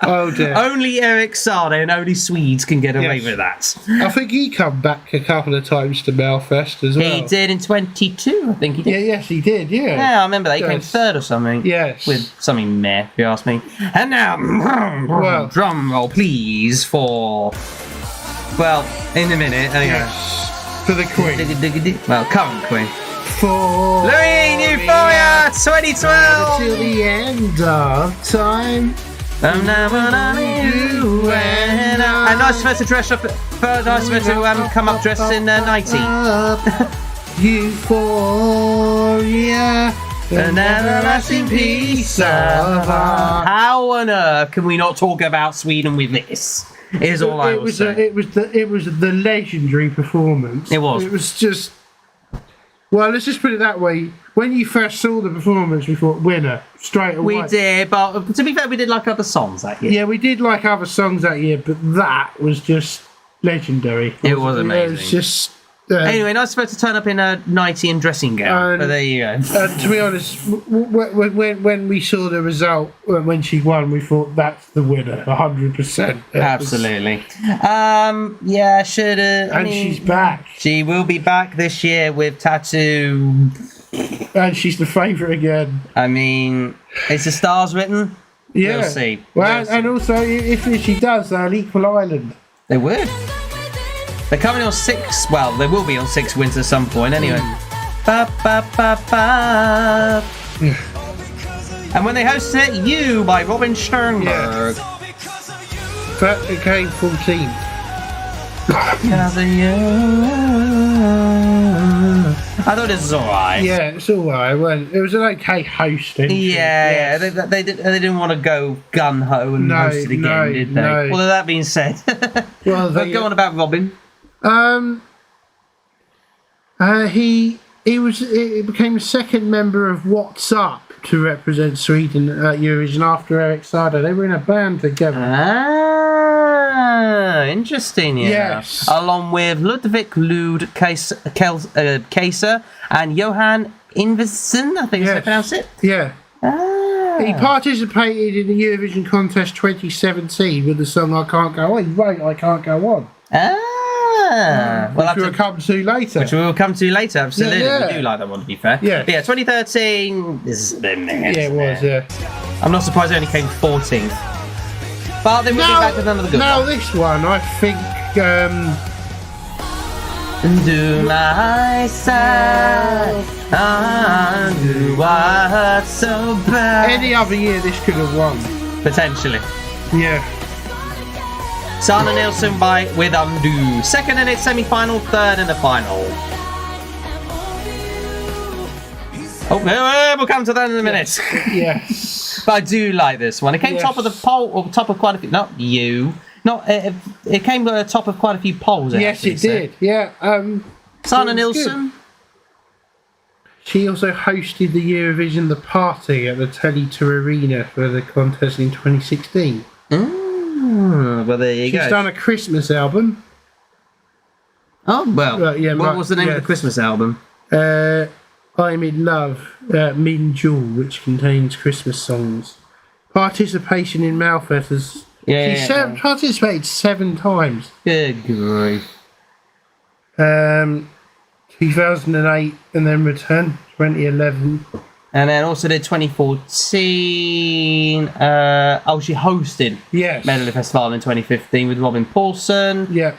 Oh dear. Only Eric Sade and only Swedes can get away with that. I think he come back a couple of times to Malfest as well. He did in 22, I think he did. Yeah, yes, he did, yeah. Yeah, I remember that. He came third or something. Yes. With something meh, if you ask me. And now, drum roll, please, for... Well, in a minute, anyway. Yes. For the Queen. Well, current Queen. For... Loreen Euphoria 2012! Till the end of time. I'm never loving you. And nice for her to dress up. Nice for her to come up dressed in 90. Euphoria. An everlasting peace of heart. How on earth can we not talk about Sweden with this? Is all I will say. It was the legendary performance. It was. It was just. Well, let's just put it that way. When you first saw the performance, we thought winner straight away. We did, but to be fair, we did like other songs that year. Yeah, we did like other songs that year, but that was just legendary. It was amazing. It was just. Anyway, nice for her to turn up in a nightie and dressing gown. But there you go. To be honest, when we saw the result, when she won, we thought that's the winner, 100%. Absolutely. Yeah, should have. And she's back. She will be back this year with Tattoo. And she's the favourite again. I mean, is the stars written? Yeah. We'll see. Well, and also, if she does, they'll equal Ireland. They would. They're coming on 6. Well, they will be on 6 wins at some point anyway. Ba, ba, ba, ba. And when they host it, You by Robin Sternberg. That became 14. Because of you. I thought this was alright. Yeah, it's alright. It was an okay host. Yeah, they didn't want to go gun ho and host it again, did they? No. Well, that being said, well, go on about Robin. He became the second member of What's Up to represent Sweden at Eurovision after Eric Saade. They were in a band together. Ah, interesting. Yeah. Yes. Along with Ludwig Lud Kaiser and Johan Invesen, I think is how you pronounce it. Yeah. Ah. He participated in the Eurovision contest 2017 with the song I Can't Go On. He wrote I Can't Go On. Well, which we'll come to later. Which we will come to later, absolutely. Yeah. We do like that one, to be fair. Yeah. But yeah, 2013 is Yeah, it was, yeah. I'm not surprised it only came 14th. But then we'll be back with another good now one. this one, I think... Do myself undo what's so bad. Any other year this could have won. Potentially. Yeah. Sana Nilsson with Undo. Second in its semi-final, third in the final. Oh, we'll come to that in a minute. Yes. But I do like this one. It came top of the poll, or top of quite a few. Not you. Not it came to the top of quite a few polls. Yes, it did. Yeah. Sana Nilsson. Good. She also hosted the Eurovision The Party at the Tele2 Arena for the contest in 2016. Well, there you go. She's done a Christmas album. Oh, well. What was the name of the Christmas album? I'm in Love, Min Jewel, which contains Christmas songs. Participation in Malfetters. She participated 7 times. Good grief. 2008 and then returned 2011. And then also did 2014. She hosted Medley Festival in 2015 with Robin Paulson. Yeah.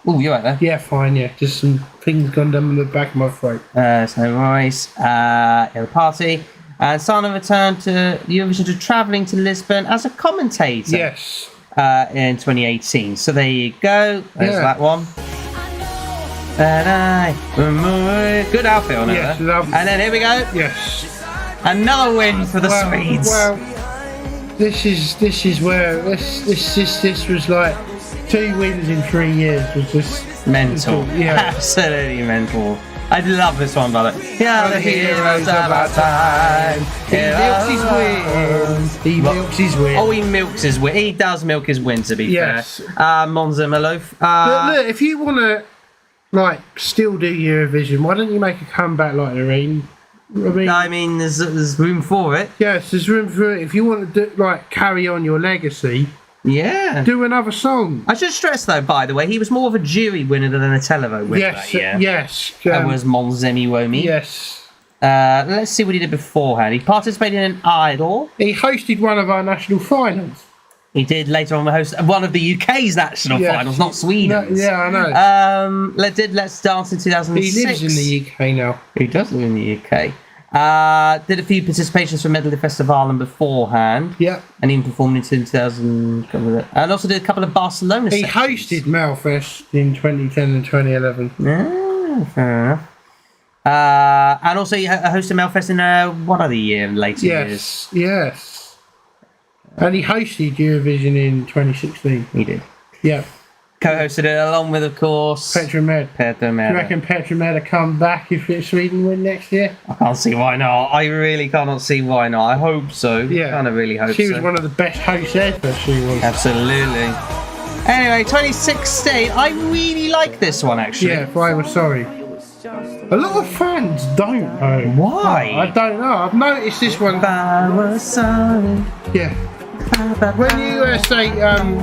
Oh, you're right there. Yeah, fine, yeah. Just some things gone down the back of my throat. So Royce, the party. And Sana returned to Eurovision to travelling to Lisbon as a commentator. Yes. In 2018. So there you go. There's that one. Good outfit on it. Yes, and then here we go. Yes. Another win for the Swedes. Well, this is where this was like 2 wins in 3 years was just mental. Yeah. Absolutely mental. I love this one, brother. Yeah, the heroes of our time. He milks his wins. He milks his wins. Oh, he milks his win. He does milk his win, to be fair. Monza Malouf. But look, if you want to still do Eurovision, why don't you make a comeback like Lorraine? I mean, there's room for it. Yes, there's room for it. If you want to carry on your legacy, do another song. I should stress, though, by the way, he was more of a jury winner than a televote winner that year. Yes. That was Monzemi Womi. Yes. Let's see what he did beforehand. He participated in Idol. He hosted one of our national finals. He did later on host one of the UK's national finals, not Sweden's. I know. Let's Dance in 2006. He lives in the UK now. He does live in the UK. Did a few participations for Medley Festival of Ireland beforehand. Yep. And even performed in 2000. And also did a couple of Barcelona He sections. hosted Malfest in 2010 and 2011. Yeah, fair enough. And also you hosted Melfest in what other year? Later years. Yes. And he hosted Eurovision in 2016. He did. Yeah. Co-hosted it along with, of course, Petromed. Do you reckon Petromed will come back if Sweden win next year? I can't see why not. I really cannot see why not. I hope so. Yeah. Kind of really hope so. She was one of the best hosts ever, she was. Absolutely. Anyway, 2016. I really like this one, actually. Yeah, if I was sorry. A lot of fans don't know. Why? I don't know. I've noticed this one. If I was sorry. Yeah. When you say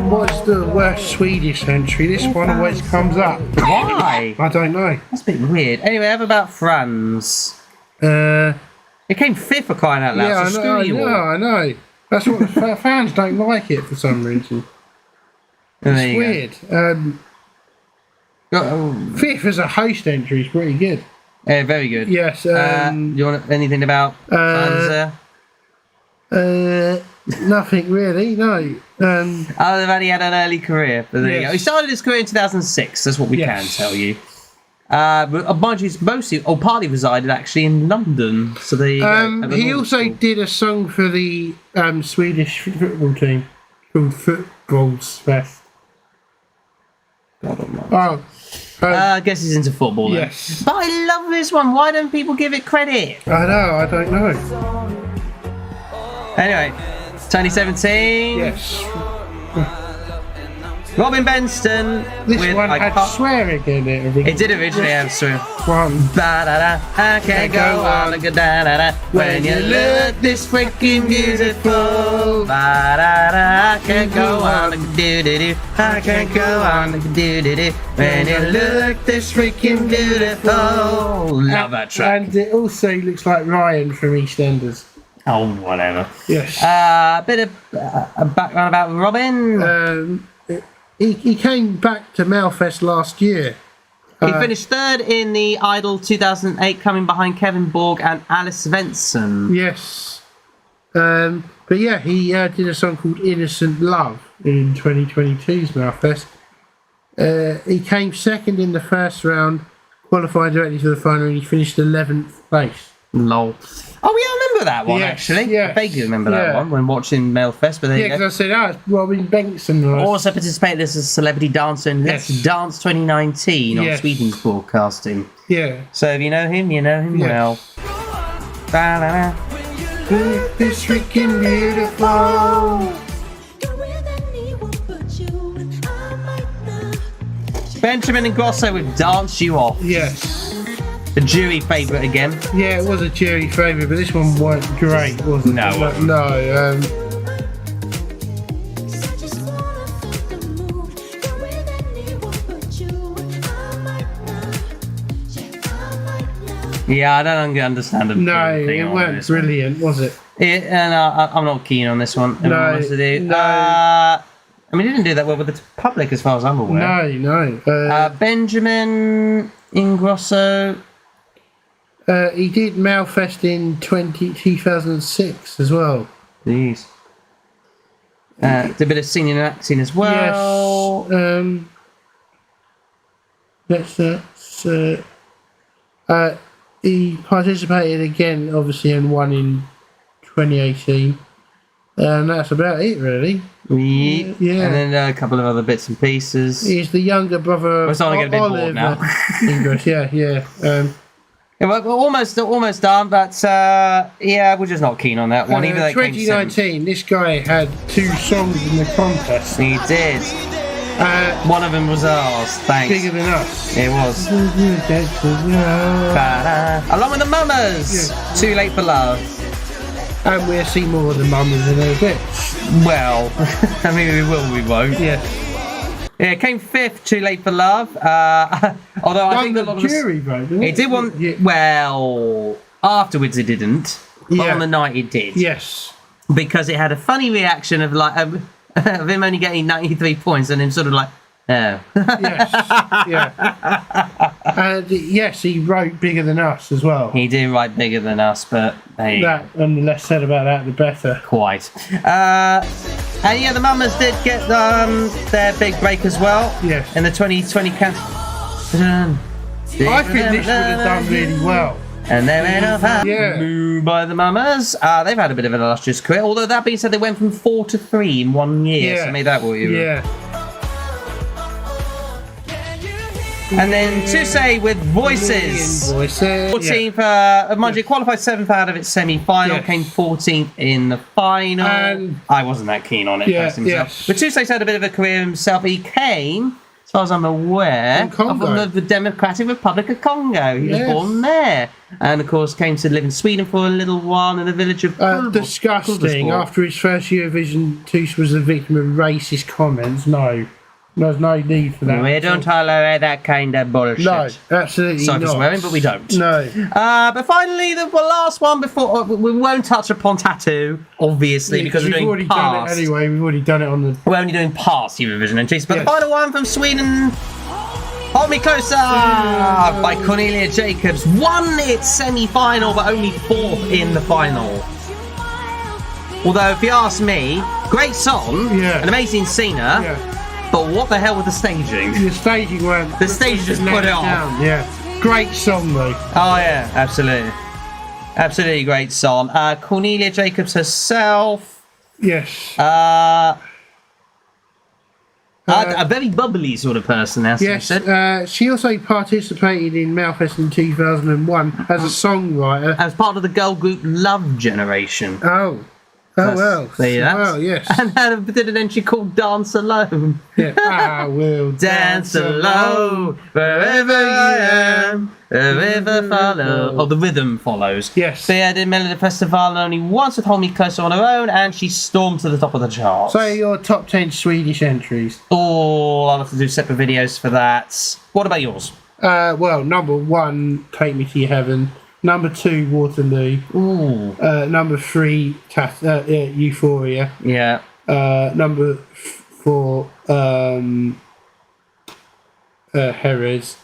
what's the worst Swedish entry, this one always comes up. Why? I don't know. That's a bit weird. Anyway, how about France? It came 5th for crying out loud. Yeah, so I know. screw you all. I know. That's what fans don't like it for some reason. It's weird. 5th as a host entry is pretty good. Very good. Yes. Do you want anything about France there? Nothing really. No. Other than he had an early career. But there you go. He started his career in 2006. That's what we can tell you. But mind you, partly resided actually in London. So there you go. He also did a song for the Swedish football team called Footballs Fest. I guess he's into football then. Yes. But I love this one. Why don't people give it credit? I know, I don't know. Anyway, 2017. Yes. Robin Benston. This one had swearing in it originally. It did originally have swearing. One. Ba-da-da, I can't go on like a da-da-da. When you look this freaking beautiful. Ba-da-da, I can't go on like a do-do-do. I can't go on like a do-do-do. When you look this freaking beautiful. Love that track. And it also looks like Ryan from EastEnders. Oh, whatever. Yes. Bit of a background about Robin. He came back to Malfest last year. He finished 3rd in the Idol 2008, coming behind Kevin Borg and Alice Svensson. Yes. But yeah, he did a song called Innocent Love in 2022's Malfest. He came 2nd in the first round, qualified directly for the final, and he finished 11th place. Lol. Oh, yeah, I remember that one, actually. Yes. I vaguely remember that one when watching Melfest. But because I said, it's Robin Bengtsson. Also participated as a celebrity dancer in Let's Dance 2019 on Sweden's broadcasting. Yeah. So if you know him well. Ba-da-da. It's freaking beautiful. Benjamin Ingrosso with Dance You Off. Yes. The jury favourite again. Yeah, it was a jury favourite, but this one wasn't great, was it? No. No. Yeah, I don't understand it. No, it weren't brilliant, was it? I'm not keen on this one. No. I mean, he didn't do that well with the public, as far as I'm aware. No. Benjamin Ingrosso. He did Malfest in 2006 as well. Jeez. Did a bit of singing and acting as well. Yes. He participated again, obviously, and won in 2018. And that's about it, really. Yeah. And then a couple of other bits and pieces. He's the younger brother of Oliver. We're starting to get a bit bored now. English, yeah. Yeah, we're almost done, but we're just not keen on that one. Even though 2019, this guy had 2 songs in the contest. He did. One of them was ours. Thanks. Bigger than us. It was. Along with the Mamas. Yeah. Too Late for Love. And we'll see more of the Mamas in a bit. Well, I mean, we will, we won't. Yeah. Yeah, it came 5th, Too Late for Love. Although I think a lot of jury vote, didn't it did one. Yeah. Well, afterwards it didn't. But on the night it did. Yes. Because it had a funny reaction of him only getting 93 points and him sort of like, Oh. Yes, yeah. And yes, he wrote Bigger Than Us as well. He did write Bigger Than Us, but hey, That, and the less said about that, the better. quite. And yeah, the Mamas did get their big break as well. Yes. In the 2020 count. I think this would have done really well. And they went off Yeah. by the Mamas. They've had a bit of an illustrious career. Although that being said, they went from 4 to 3 in 1 year. Yeah. So maybe that will you. Yeah. And then Tuesday with Voices. Voices. 14th, mind you, qualified 7th out of its semi-final, Yes. came 14th in the final. And- I wasn't that keen on it, Yeah, personally, myself. yes. But Tuesday's had a bit of a career himself. He came, as far as I'm aware, From Congo. from the Democratic Republic of Congo. He was Yes. born there. And, of course, came to live in Sweden for a little while in the village of Disgusting. Kulderspor. After his first Eurovision, Tush was the victim of racist comments. No. There's no need for that. We don't tolerate that kind of bullshit. No, absolutely Sorry for not. swearing, but we don't. No. But finally, the last one before we won't touch upon tattoo, obviously, because we're we've doing already past. done it anyway. We've already done it on the. We're only doing past Eurovision entries. But Yes. the final one from Sweden, Hold Me Closer by Cornelia Jacobs, won its semi-final, but only 4th in the final. Although, if you ask me, great song, Yeah. an amazing singer. Yeah. But what the hell with the staging? The staging went. The stage just let put it down. off. Yeah. Great song though. Oh yeah, absolutely. Absolutely great song. Cornelia Jacobs herself. Yes. A very bubbly sort of person, as you Yes. said. She also participated in Malfest in 2001 as a songwriter. As part of the girl group Love Generation. Oh. Oh well. There you go. Well, yes. And did an entry called Dance Alone. Yeah. I will Dance alone, wherever I am, the river follows. Oh, the rhythm follows. Yes. Thea did Melody Festival only once with Hold Me Closer on her own, and she stormed to the top of the charts. So your top 10 Swedish entries. Oh, I'll have to do separate videos for that. What about yours? Well, number 1, Take Me to Your Heaven. Number 2, Waterloo. Ooh. Number 3, Euphoria. Yeah. Number 4, Jerez.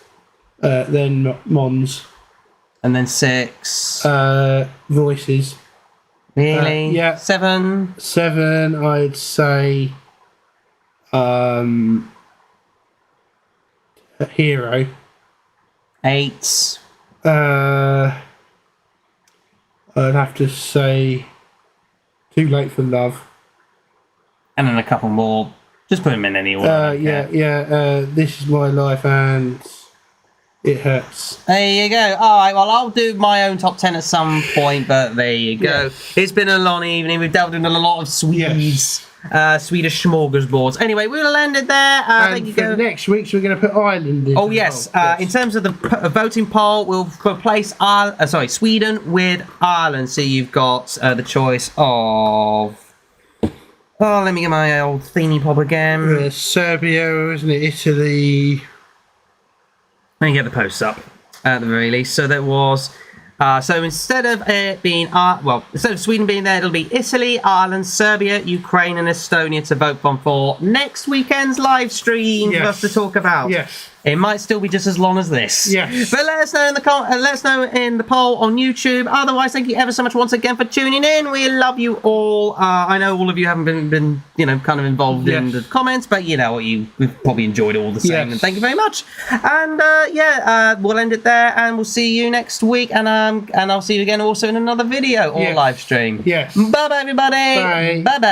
Then Mons. And then 6. Voices. Really? yeah. 7. 7, I'd say. Hero. 8. I'd have to say Too Late for Love. And then a couple more. Just put them in any order. This Is My Life and It Hurts. There you go. All right, well, I'll do my own top 10 at some point, but there you go. Yeah. It's been a long evening. We've delved into a lot of Swedish smorgasbords. Anyway, we'll end it there. And for next week, so we're going to put Ireland in. Oh, yes. In terms of the voting poll, we'll replace Sweden with Ireland. So you've got the choice of... Oh, let me get my old thingy pop again. Serbia, isn't it? Italy. Let me get the posts up at the very least. So there was... so instead of it being... instead of Sweden being there, it'll be Italy, Ireland, Serbia, Ukraine and Estonia to vote for next weekend's live stream for us to talk about. Yes. It might still be just as long as this. Yes. But let us know in the poll on YouTube. Otherwise, thank you ever so much once again for tuning in. We love you all. I know all of you haven't been kind of involved in the comments, but you know what, we've probably enjoyed it all the same. Yes. And thank you very much. And we'll end it there, and we'll see you next week. And I'll see you again also in another video or live stream. Yes. Bye bye everybody. Bye. Bye bye.